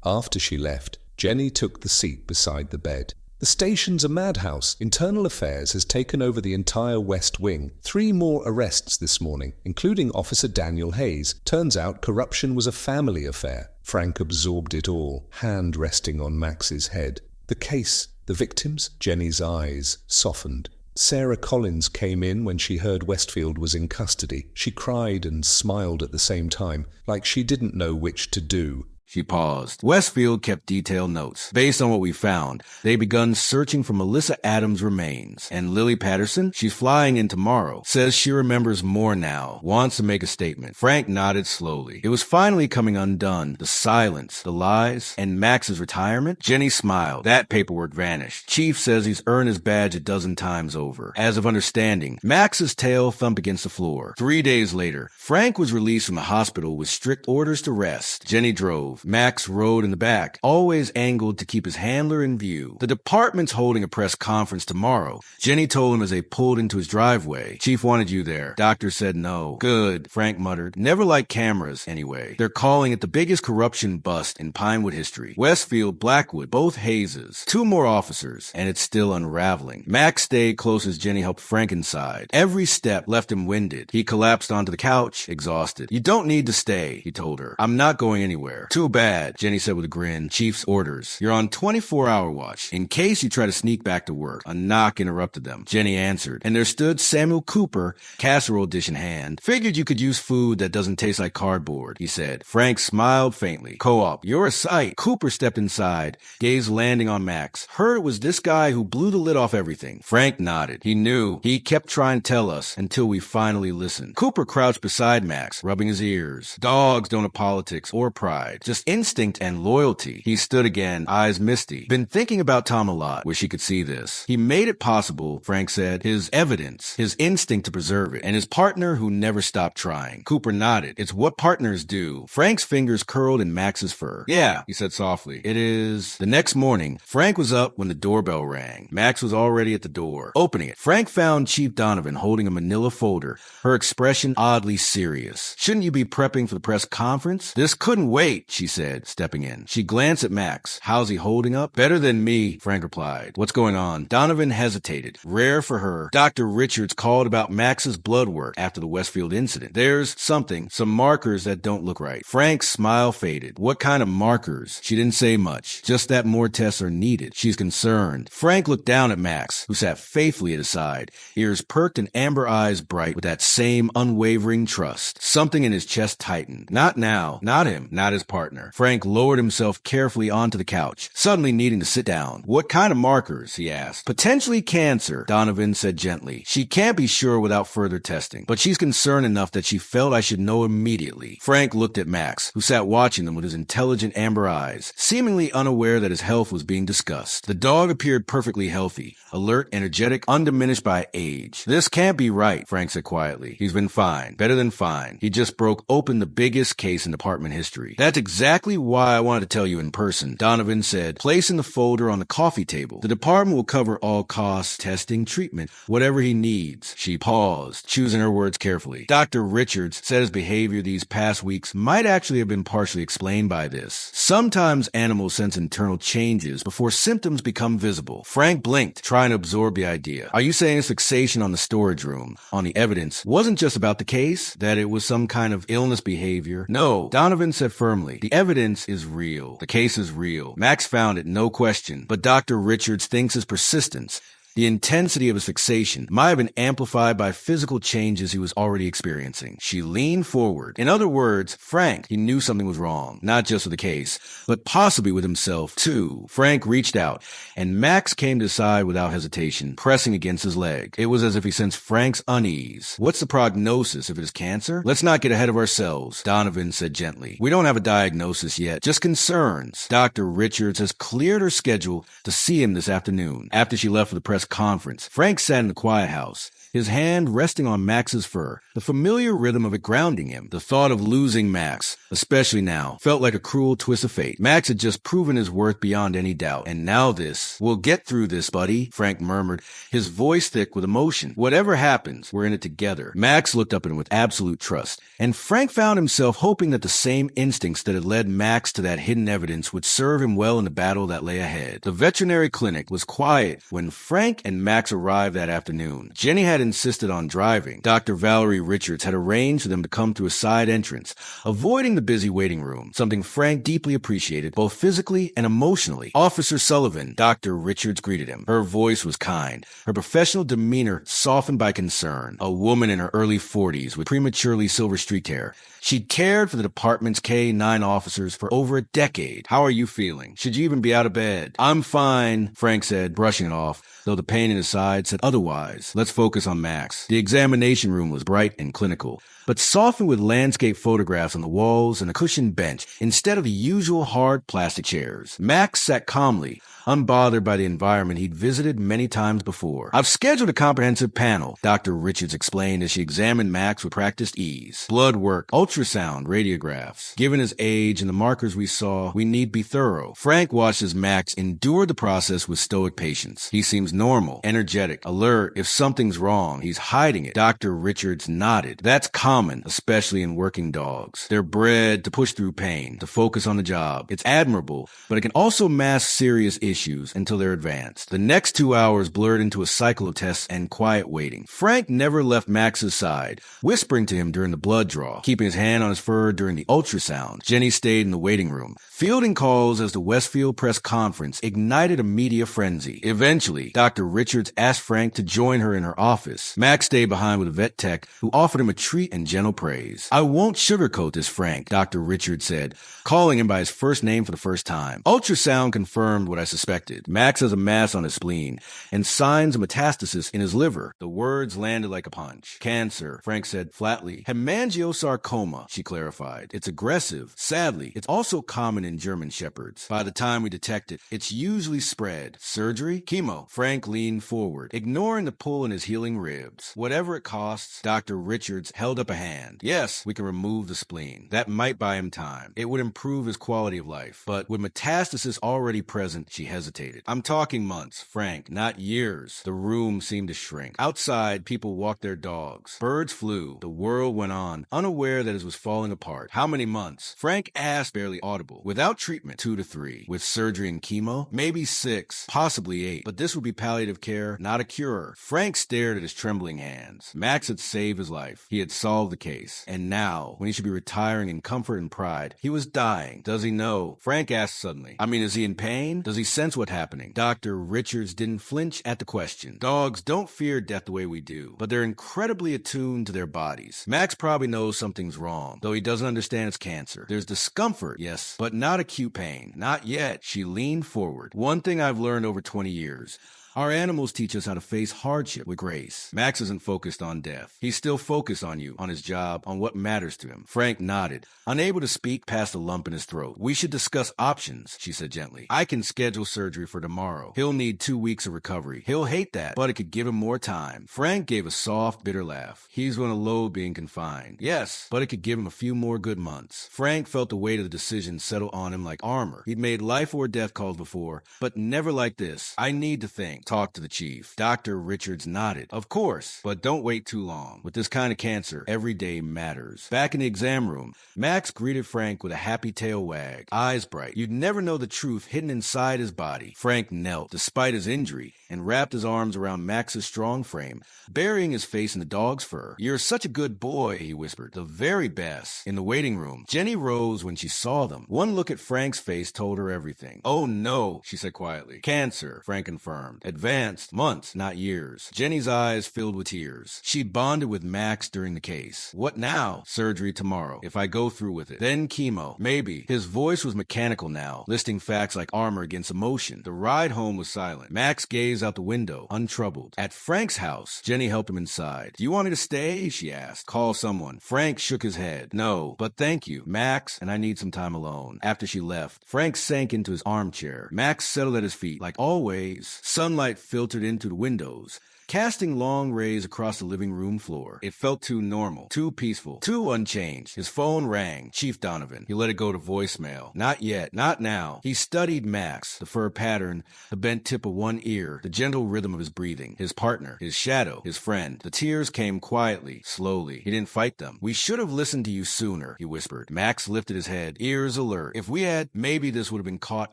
After she left, Jenny took the seat beside the bed. "The station's a madhouse. Internal Affairs has taken over the entire West Wing. 3 more arrests this morning, including Officer Daniel Hayes. Turns out corruption was a family affair." Frank absorbed it all, hand resting on Max's head. "The case, the victims?" Jenny's eyes softened. Sarah Collins came in when she heard Westfield was in custody. She cried and smiled at the same time, like she didn't know which to do. She paused. Westfield kept detailed notes. Based on what we found, they begun searching for Melissa Adams' remains. And Lily Patterson, she's flying in tomorrow, says she remembers more now, wants to make a statement. Frank nodded slowly. It was finally coming undone. The silence, the lies, and Max's retirement. Jenny smiled. That paperwork vanished. Chief says he's earned his badge a dozen times over. As of understanding, Max's tail thumped against the floor. 3 days later, Frank was released from the hospital with strict orders to rest. Jenny drove. Max rode in the back, always angled to keep his handler in view. The department's holding a press conference tomorrow. Jenny told him as they pulled into his driveway. "Chief wanted you there." Doctor said no. "Good," Frank muttered. "Never liked cameras, anyway. They're calling it the biggest corruption bust in Pinewood history. Westfield, Blackwood, both Hayeses. 2 more officers, and it's still unraveling." Max stayed close as Jenny helped Frank inside. Every step left him winded. He collapsed onto the couch, exhausted. "You don't need to stay," he told her. "I'm not going anywhere. 2 Real bad, Jenny said with a grin. Chief's orders. You're on 24-hour watch, in case you try to sneak back to work. A knock interrupted them. Jenny answered, and there stood Samuel Cooper, casserole dish in hand. Figured you could use food that doesn't taste like cardboard, he said. Frank smiled faintly. Co-op, you're a sight. Cooper stepped inside, gaze landing on Max. Heard it was this guy who blew the lid off everything. Frank nodded. He knew. He kept trying to tell us until we finally listened. Cooper crouched beside Max, rubbing his ears. Dogs don't have politics or pride, just instinct and loyalty. He stood again, eyes misty. Been thinking about Tom a lot. Wish he could see this. He made it possible, Frank said. His evidence, his instinct to preserve it, and his partner who never stopped trying. Cooper nodded. It's what partners do. Frank's fingers curled in Max's fur. Yeah, he said softly. It is. The next morning, Frank was up when the doorbell rang. Max was already at the door. Opening it, Frank found Chief Donovan holding a manila folder, her expression oddly serious. Shouldn't you be prepping for the press conference? This couldn't wait, she said, stepping in. She glanced at Max. How's he holding up? Better than me, Frank replied. What's going on? Donovan hesitated. Rare for her. Dr. Richards called about Max's blood work after the Westfield incident. There's something, some markers that don't look right. Frank's smile faded. What kind of markers? She didn't say much. Just that more tests are needed. She's concerned. Frank looked down at Max, who sat faithfully at his side, ears perked and amber eyes bright with that same unwavering trust. Something in his chest tightened. Not now. Not him. Not his partner. Frank lowered himself carefully onto the couch, suddenly needing to sit down. What kind of markers? He asked. Potentially cancer, Donovan said gently. She can't be sure without further testing, but she's concerned enough that she felt I should know immediately. Frank looked at Max, who sat watching them with his intelligent amber eyes, seemingly unaware that his health was being discussed. The dog appeared perfectly healthy, alert, energetic, undiminished by age. This can't be right, Frank said quietly. He's been fine. Better than fine. He just broke open the biggest case in department history. That's exactly why I wanted to tell you in person, Donovan said, placing the folder on the coffee table. The department will cover all costs, testing, treatment, whatever he needs. She paused, choosing her words carefully. Dr. Richards said his behavior these past weeks might actually have been partially explained by this. Sometimes animals sense internal changes before symptoms become visible. Frank blinked, trying to absorb the idea. Are you saying his fixation on the storage room, on the evidence, wasn't just about the case? That it was some kind of illness behavior? No, Donovan said firmly. The evidence is real. The case is real. Max found it, no question. But Dr. Richards thinks his persistence, the intensity of his fixation, might have been amplified by physical changes he was already experiencing. She leaned forward. In other words, Frank, he knew something was wrong, not just with the case, but possibly with himself, too. Frank reached out, and Max came to his side without hesitation, pressing against his leg. It was as if he sensed Frank's unease. What's the prognosis if it is cancer? Let's not get ahead of ourselves, Donovan said gently. We don't have a diagnosis yet, just concerns. Dr. Richards has cleared her schedule to see him this afternoon. After she left for the press conference, Frank sat in the quiet house, his hand resting on Max's fur, the familiar rhythm of it grounding him. The thought of losing Max, especially now, felt like a cruel twist of fate. Max had just proven his worth beyond any doubt, and now this. We'll get through this, buddy, Frank murmured, his voice thick with emotion. Whatever happens, we're in it together. Max looked up at him with absolute trust, and Frank found himself hoping that the same instincts that had led Max to that hidden evidence would serve him well in the battle that lay ahead. The veterinary clinic was quiet when Frank and Max arrived that afternoon. Jenny had insisted on driving. Dr. Valerie Richards had arranged for them to come through a side entrance, avoiding the busy waiting room, something Frank deeply appreciated, both physically and emotionally. Officer Sullivan, Dr. Richards greeted him. Her voice was kind, her professional demeanor softened by concern. A woman in her early 40s with prematurely silver-streaked hair. She'd cared for the department's K-9 officers for over a decade. How are you feeling? Should you even be out of bed? I'm fine, Frank said, brushing it off, though the pain in his side said otherwise. Let's focus on Max. The examination room was bright and clinical, but softened with landscape photographs on the walls and a cushioned bench instead of the usual hard plastic chairs. Max sat calmly, unbothered by the environment he'd visited many times before. I've scheduled a comprehensive panel, Dr. Richards explained as she examined Max with practiced ease. Blood work, ultrasound, radiographs. Given his age and the markers we saw, we need be thorough. Frank watched as Max endured the process with stoic patience. He seems normal, energetic, alert. If something's wrong, he's hiding it. Dr. Richards nodded. That's common, especially in working dogs. They're bred to push through pain, to focus on the job. It's admirable, but it can also mask serious issues. issues until they're advanced. The next 2 hours blurred into a cycle of tests and quiet waiting. Frank never left Max's side, whispering to him during the blood draw, keeping his hand on his fur during the ultrasound. Jenny stayed in the waiting room, fielding calls as the Westfield press conference ignited a media frenzy. Eventually, Dr. Richards asked Frank to join her in her office. Max stayed behind with a vet tech who offered him a treat and gentle praise. "I won't sugarcoat this, Frank," Dr. Richards said, calling him by his first name for the first time. "Ultrasound confirmed what I suspected. Max has a mass on his spleen and signs of metastasis in his liver." The words landed like a punch. "Cancer," Frank said flatly. "Hemangiosarcoma," she clarified. "It's aggressive. Sadly, it's also common in German shepherds. By the time we detect it, it's usually spread. Surgery? Chemo." Frank leaned forward, ignoring the pull in his healing ribs. "Whatever it costs," Dr. Richards held up a hand. "Yes, we can remove the spleen. That might buy him time. It would improve his quality of life. But with metastasis already present," she hesitated. "I'm talking months, Frank, not years." The room seemed to shrink. Outside, people walked their dogs. Birds flew. The world went on, unaware that it was falling apart. "How many months?" Frank asked, barely audible. "Without treatment, 2 to 3. With surgery and chemo, maybe 6, possibly 8. But this would be palliative care, not a cure." Frank stared at his trembling hands. Max had saved his life. He had solved the case. And now, when he should be retiring in comfort and pride, he was dying. "Does he know?" Frank asked suddenly. "I mean, is he in pain? Does he sense what's happening?" Dr. Richards didn't flinch at the question. "Dogs don't fear death the way we do, but they're incredibly attuned to their bodies. Max probably knows something's wrong, though he doesn't understand it's cancer. There's discomfort, yes, but not acute pain. Not yet." She leaned forward. "One thing I've learned over 20 years. Our animals teach us how to face hardship with grace. Max isn't focused on death. He's still focused on you, on his job, on what matters to him." Frank nodded, unable to speak past a lump in his throat. "We should discuss options," she said gently. "I can schedule surgery for tomorrow. He'll need 2 weeks of recovery. He'll hate that, but it could give him more time." Frank gave a soft, bitter laugh. He's going to loathe being confined. "Yes, but it could give him a few more good months." Frank felt the weight of the decision settle on him like armor. He'd made life or death calls before, but never like this. "I need to think. Talk to the chief." Dr. Richards nodded. "Of course, but don't wait too long. With this kind of cancer, every day matters." Back in the exam room, Max greeted Frank with a happy tail wag, eyes bright. You'd never know the truth hidden inside his body. Frank knelt, despite his injury, and wrapped his arms around Max's strong frame, burying his face in the dog's fur. "You're such a good boy," he whispered. "The very best." In the waiting room, Jenny rose when she saw them. One look at Frank's face told her everything. "Oh no," she said quietly. "Cancer," Frank confirmed. "Advanced. Months, not years." Jenny's eyes filled with tears. She'd bonded with Max during the case. "What now?" "Surgery tomorrow, if I go through with it. Then chemo. Maybe." His voice was mechanical now, listing facts like armor against emotion. The ride home was silent. Max gazed out the window, untroubled. At Frank's house, Jenny helped him inside. "Do you want me to stay?" she asked. "Call someone." Frank shook his head. "No, but thank you, Max, and I need some time alone." After she left, Frank sank into his armchair. Max settled at his feet. Like always, sunlight filtered into the windows, casting long rays across the living room floor. It felt too normal, too peaceful, too unchanged. His phone rang. Chief Donovan. He let it go to voicemail. "Not yet. Not now." He studied Max, the fur pattern, the bent tip of one ear, the gentle rhythm of his breathing, his partner, his shadow, his friend. The tears came quietly, slowly. He didn't fight them. "We should have listened to you sooner," he whispered. Max lifted his head, ears alert. "If we had, maybe this would have been caught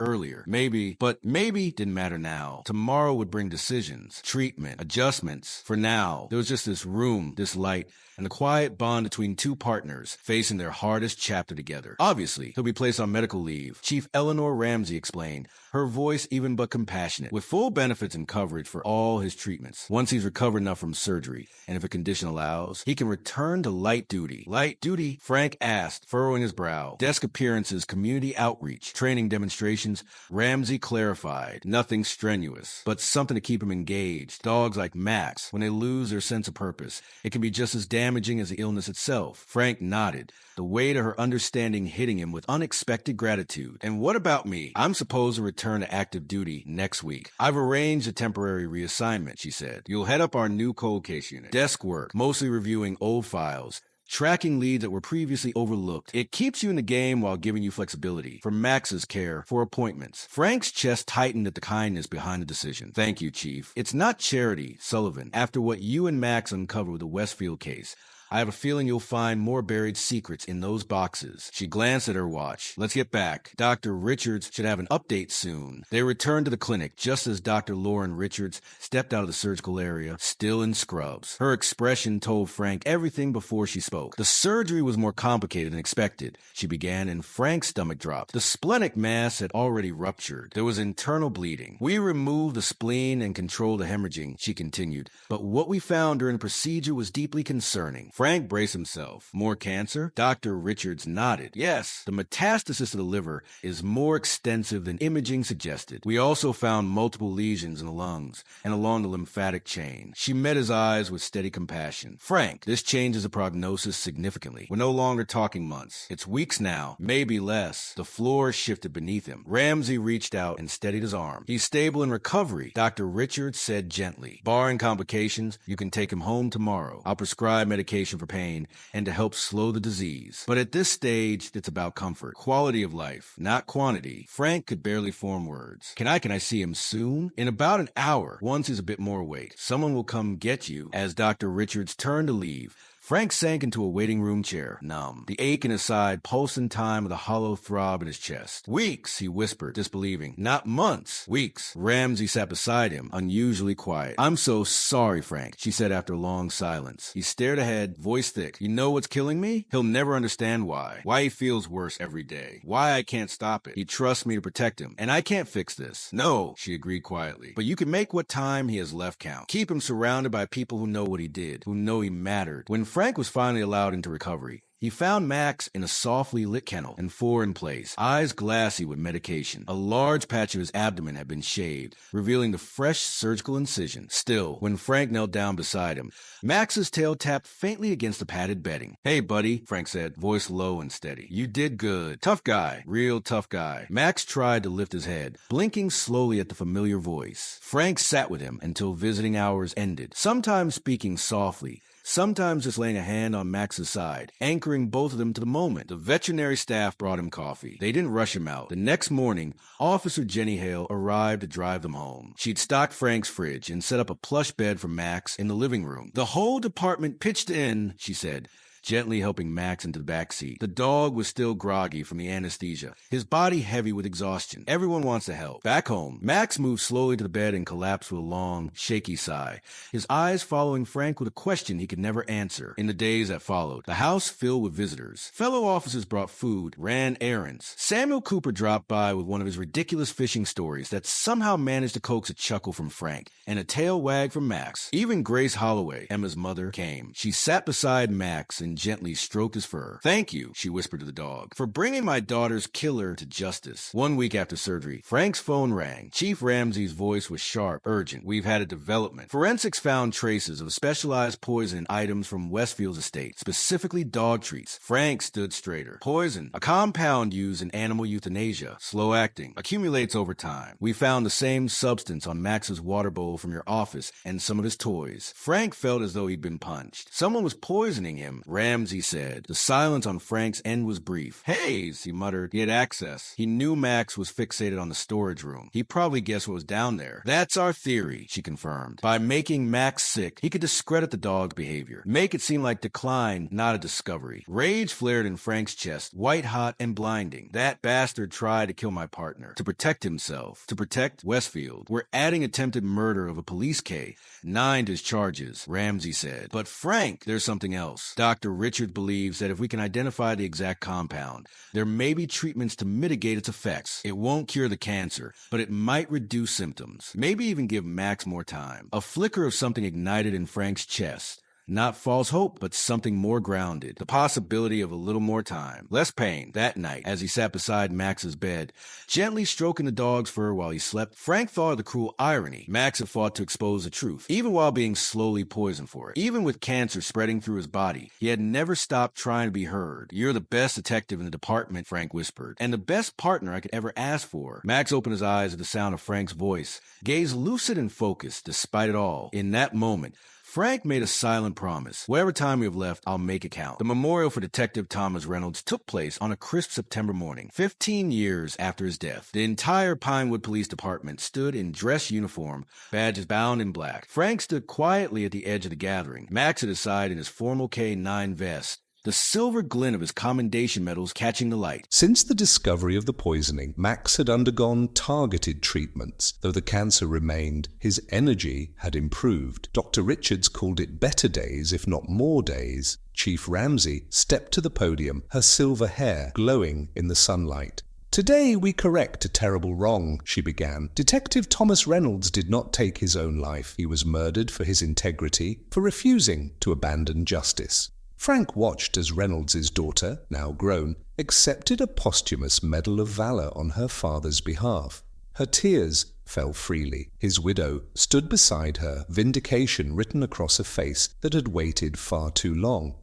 earlier. Maybe, but maybe didn't matter now. Tomorrow would bring decisions, treatment, adjustments. For now, there was just this room, this light, and the quiet bond between two partners facing their hardest chapter together. Obviously, he'll be placed on medical leave, Chief Eleanor Ramsey explained, her voice even but compassionate, with full benefits and coverage for all his treatments. Once he's recovered enough from surgery, and if a condition allows, he can return to light duty. "Light duty?" Frank asked, furrowing his brow. "Desk appearances, community outreach, training demonstrations." Ramsey clarified, "Nothing strenuous, but something to keep him engaged. Dogs like Max, when they lose their sense of purpose, it can be just as damaging as the illness itself." Frank nodded, the weight of her understanding hitting him with unexpected gratitude. "And what about me? I'm supposed to return to active duty next week. I've arranged a temporary reassignment," she said. "You'll head up our new cold case unit. Desk work, mostly reviewing old files, tracking leads that were previously overlooked. It keeps you in the game while giving you flexibility for Max's care, for appointments." Frank's chest tightened at the kindness behind the decision. "Thank you, Chief. It's not charity, Sullivan. After what you and Max uncovered with the Westfield case, I have a feeling you'll find more buried secrets in those boxes. She glanced at her watch. Let's get back. Dr. Richards should have an update soon. They returned to the clinic just as Dr. Lauren Richards stepped out of the surgical area, still in scrubs. Her expression told Frank everything before she spoke. The surgery was more complicated than expected, she began, and Frank's stomach dropped. The splenic mass had already ruptured. There was internal bleeding. We removed the spleen and controlled the hemorrhaging, she continued. But what we found during the procedure was deeply concerning. Frank braced himself. More cancer? Dr. Richards nodded. Yes, the metastasis of the liver is more extensive than imaging suggested. We also found multiple lesions in the lungs and along the lymphatic chain. She met his eyes with steady compassion. Frank, this changes the prognosis significantly. We're no longer talking months. It's weeks now, maybe less. The floor shifted beneath him. Ramsey reached out and steadied his arm. He's stable in recovery, Dr. Richards said gently. Barring complications, you can take him home tomorrow. I'll prescribe medication for pain and to help slow the disease. But at this stage, it's about comfort. Quality of life, not quantity. Frank could barely form words. Can I see him soon? In about an hour, once he's a bit more awake. Someone will come get you. As Dr. Richards turned to leave, Frank sank into a waiting room chair, numb. The ache in his side pulsed in time with a hollow throb in his chest. Weeks, he whispered, disbelieving. Not months. Weeks. Ramsey sat beside him, unusually quiet. I'm so sorry, Frank, she said after a long silence. He stared ahead, voice thick. You know what's killing me? He'll never understand why. Why he feels worse every day. Why I can't stop it. He trusts me to protect him. And I can't fix this. No, she agreed quietly. But you can make what time he has left count. Keep him surrounded by people who know what he did, who know he mattered. When Frank was finally allowed into recovery, he found Max in a softly lit kennel and four in place, eyes glassy with medication. A large patch of his abdomen had been shaved, revealing the fresh surgical incision. Still, when Frank knelt down beside him, Max's tail tapped faintly against the padded bedding. Hey, buddy, Frank said, voice low and steady. You did good. Tough guy. Real tough guy. Max tried to lift his head, blinking slowly at the familiar voice. Frank sat with him until visiting hours ended, sometimes speaking softly, sometimes just laying a hand on Max's side, anchoring both of them to the moment. The veterinary staff brought him coffee. They didn't rush him out. The next morning, Officer Jenny Hale arrived to drive them home. She'd stocked Frank's fridge and set up a plush bed for Max in the living room. The whole department pitched in, she said, gently helping Max into the back seat. The dog was still groggy from the anesthesia, his body heavy with exhaustion. Everyone wants to help. Back home, Max moved slowly to the bed and collapsed with a long, shaky sigh, his eyes following Frank with a question he could never answer. In the days that followed, the house filled with visitors. Fellow officers brought food, ran errands. Samuel Cooper dropped by with one of his ridiculous fishing stories that somehow managed to coax a chuckle from Frank and a tail wag from Max. Even Grace Holloway, Emma's mother, came. She sat beside Max and gently stroked his fur. Thank you, she whispered to the dog, for bringing my daughter's killer to justice. 1 week after surgery, Frank's phone rang. Chief Ramsey's voice was sharp, urgent. We've had a development. Forensics found traces of specialized poison in items from Westfield's estate, specifically dog treats. Frank stood straighter. Poison, a compound used in animal euthanasia, slow acting, accumulates over time. We found the same substance on Max's water bowl from your office and some of his toys. Frank felt as though he'd been punched. Someone was poisoning him, Ramsey said. The silence on Frank's end was brief. Haze, he muttered. He had access. He knew Max was fixated on the storage room. He probably guessed what was down there. That's our theory, she confirmed. By making Max sick, he could discredit the dog's behavior, make it seem like decline, not a discovery. Rage flared in Frank's chest, white hot and blinding. That bastard tried to kill my partner, to protect himself, to protect Westfield. We're adding attempted murder of a police K. 9 to his charges, Ramsey said. But Frank, there's something else. Dr. Richard believes that if we can identify the exact compound, there may be treatments to mitigate its effects. It won't cure the cancer, but it might reduce symptoms, maybe even give Max more time. A flicker of something ignited in Frank's chest. Not false hope, but something more grounded. The possibility of a little more time. Less pain. That night, as he sat beside Max's bed, gently stroking the dog's fur while he slept, Frank thought of the cruel irony. Max had fought to expose the truth, even while being slowly poisoned for it. Even with cancer spreading through his body, he had never stopped trying to be heard. You're the best detective in the department, Frank whispered, and the best partner I could ever ask for. Max opened his eyes at the sound of Frank's voice, gaze lucid and focused despite it all. In that moment, Frank made a silent promise. Whatever time we have left, I'll make it count. The memorial for Detective Thomas Reynolds took place on a crisp September morning, 15 years after his death. The entire Pinewood Police Department stood in dress uniform, badges bound in black. Frank stood quietly at the edge of the gathering, Max at his side in his formal K9 vest, the silver glint of his commendation medals catching the light. Since the discovery of the poisoning, Max had undergone targeted treatments. Though the cancer remained, his energy had improved. Dr. Richards called it better days, if not more days. Chief Ramsey stepped to the podium, her silver hair glowing in the sunlight. "Today we correct a terrible wrong," she began. "Detective Thomas Reynolds did not take his own life. He was murdered for his integrity, for refusing to abandon justice." Frank watched as Reynolds's daughter, now grown, accepted a posthumous Medal of Valor on her father's behalf. Her tears fell freely. His widow stood beside her, vindication written across a face that had waited far too long.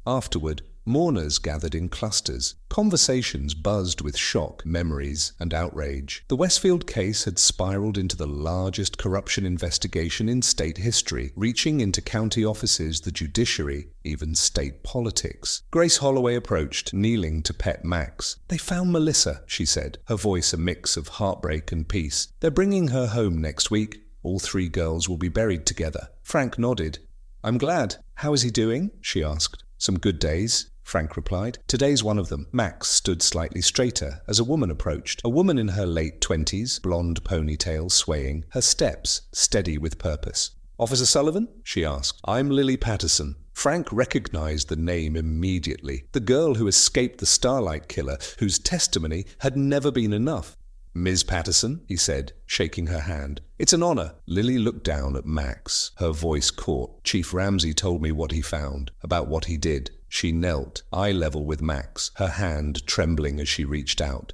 Afterward, mourners gathered in clusters. Conversations buzzed with shock, memories, and outrage. The Westfield case had spiraled into the largest corruption investigation in state history, reaching into county offices, the judiciary, even state politics. Grace Holloway approached, kneeling to pet Max. "They found Melissa," she said, her voice a mix of heartbreak and peace. "They're bringing her home next week. All 3 girls will be buried together." Frank nodded. "I'm glad. How is he doing?" she asked. "Some good days," Frank replied. "Today's one of them." Max stood slightly straighter as a woman approached. A woman in her late 20s, blonde ponytail swaying, her steps steady with purpose. "Officer Sullivan?" she asked. "I'm Lily Patterson." Frank recognized the name immediately. The girl who escaped the Starlight Killer, whose testimony had never been enough. "Ms. Patterson," he said, shaking her hand. "It's an honor." Lily looked down at Max. Her voice caught. "Chief Ramsey told me what he found, about what he did." She knelt, eye level with Max, her hand trembling as she reached out.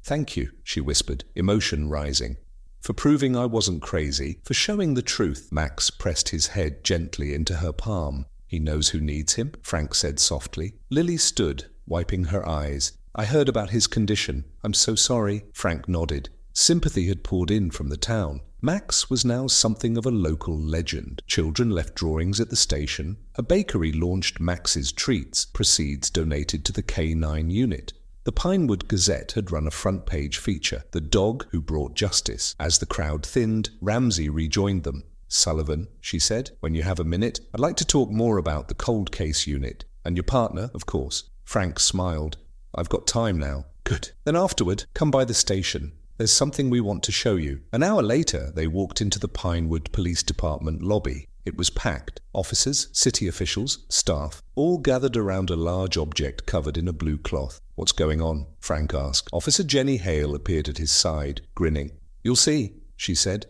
"Thank you," she whispered, emotion rising. "For proving I wasn't crazy, for showing the truth." Max pressed his head gently into her palm. "He knows who needs him," Frank said softly. Lily stood, wiping her eyes. "I heard about his condition. I'm so sorry." Frank nodded. Sympathy had poured in from the town. Max was now something of a local legend. Children left drawings at the station. A bakery launched Max's Treats, proceeds donated to the K9 unit. The Pinewood Gazette had run a front-page feature, "The Dog Who Brought Justice." As the crowd thinned, Ramsey rejoined them. "Sullivan," she said, "when you have a minute, I'd like to talk more about the cold case unit. And your partner, of course." Frank smiled. "I've got time now." "Good. Then afterward, come by the station. There's something we want to show you." An hour later, they walked into the Pinewood Police Department lobby. It was packed. Officers, city officials, staff, all gathered around a large object covered in a blue cloth. "What's going on?" Frank asked. Officer Jenny Hale appeared at his side, grinning. "You'll see," she said.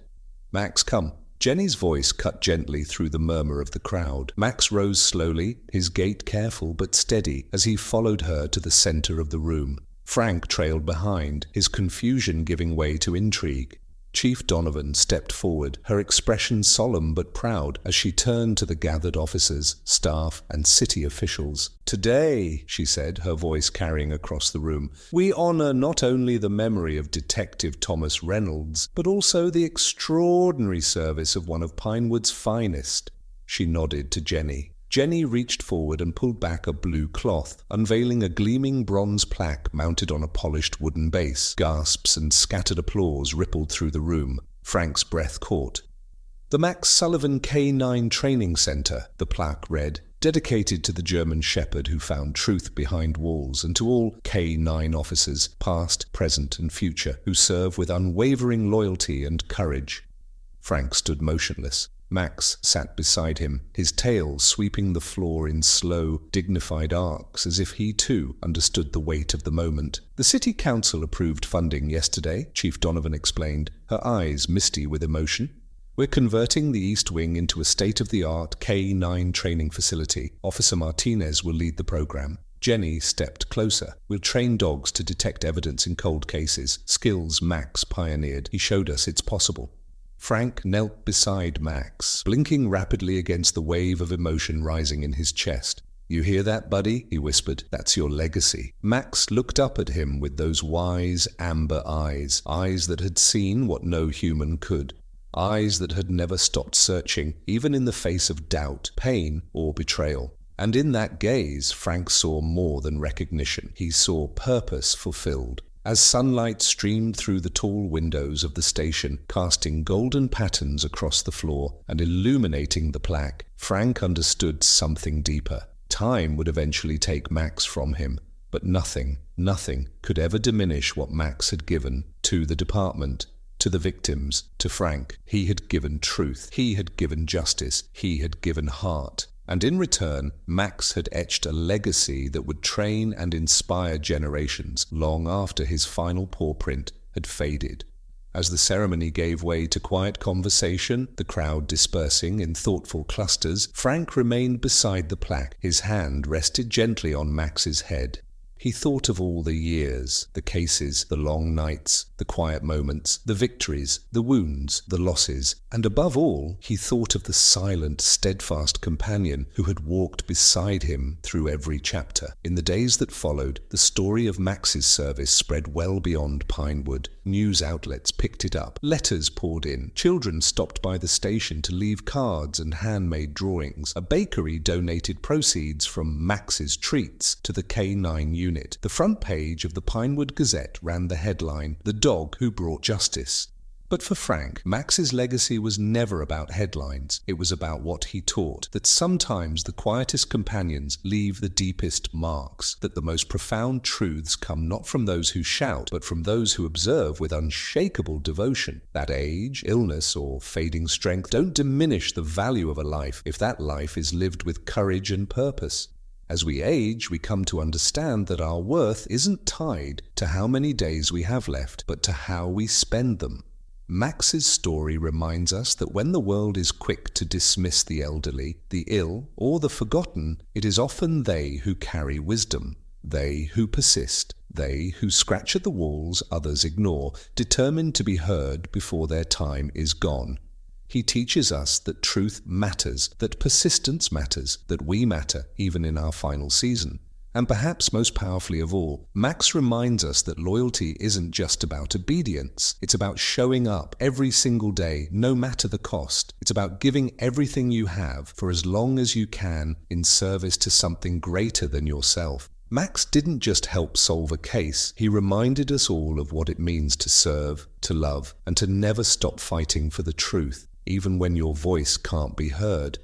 "Max, come." Jenny's voice cut gently through the murmur of the crowd. Max rose slowly, his gait careful but steady, as he followed her to the center of the room. Frank trailed behind, his confusion giving way to intrigue. Chief Donovan stepped forward, her expression solemn but proud, as she turned to the gathered officers, staff, and city officials. "Today," she said, her voice carrying across the room, "we honor not only the memory of Detective Thomas Reynolds, but also the extraordinary service of one of Pinewood's finest." She nodded to Jenny. Jenny reached forward and pulled back a blue cloth, unveiling a gleaming bronze plaque mounted on a polished wooden base. Gasps and scattered applause rippled through the room. Frank's breath caught. "The Max Sullivan K9 Training Center," the plaque read, "dedicated to the German Shepherd who found truth behind walls, and to all K9 officers, past, present, and future, who serve with unwavering loyalty and courage." Frank stood motionless. Max sat beside him, his tail sweeping the floor in slow, dignified arcs, as if he too understood the weight of the moment. "The City Council approved funding yesterday," Chief Donovan explained, her eyes misty with emotion. "We're converting the East Wing into a state-of-the-art K9 training facility. Officer Martinez will lead the program." Jenny stepped closer. "We'll train dogs to detect evidence in cold cases, skills Max pioneered. He showed us it's possible." Frank knelt beside Max, blinking rapidly against the wave of emotion rising in his chest. "You hear that, buddy?" he whispered. "That's your legacy." Max looked up at him with those wise, amber eyes, eyes that had seen what no human could. eyes that had never stopped searching, even in the face of doubt, pain, or betrayal. And in that gaze, Frank saw more than recognition. He saw purpose fulfilled. As sunlight streamed through the tall windows of the station, casting golden patterns across the floor and illuminating the plaque, Frank understood something deeper. Time would eventually take Max from him, but nothing could ever diminish what Max had given to the department, to the victims, to Frank. He had given truth, he had given justice, he had given heart. And in return, Max had etched a legacy that would train and inspire generations long after his final paw print had faded. As the ceremony gave way to quiet conversation, the crowd dispersing in thoughtful clusters, Frank remained beside the plaque. His hand rested gently on Max's head. He thought of all the years, the cases, the long nights, the quiet moments, the victories, the wounds, the losses, and above all, he thought of the silent, steadfast companion who had walked beside him through every chapter. In the days that followed, the story of Max's service spread well beyond Pinewood. News outlets picked it up, letters poured in, children stopped by the station to leave cards and handmade drawings. A bakery donated proceeds from Max's treats to the K9 unit. The front page of the Pinewood Gazette ran the headline, "The Dog Who Brought Justice." But for Frank, Max's legacy was never about headlines. It was about what he taught, that sometimes the quietest companions leave the deepest marks, that the most profound truths come not from those who shout, but from those who observe with unshakable devotion. That age, illness, or fading strength don't diminish the value of a life if that life is lived with courage and purpose. As we age, we come to understand that our worth isn't tied to how many days we have left, but to how we spend them. Max's story reminds us that when the world is quick to dismiss the elderly, the ill, or the forgotten, it is often they who carry wisdom, they who persist, they who scratch at the walls others ignore, determined to be heard before their time is gone. He teaches us that truth matters, that persistence matters, that we matter even in our final season. And perhaps most powerfully of all, Max reminds us that loyalty isn't just about obedience. It's about showing up every single day, no matter the cost. It's about giving everything you have for as long as you can in service to something greater than yourself. Max didn't just help solve a case, he reminded us all of what it means to serve, to love, and to never stop fighting for the truth, even when your voice can't be heard.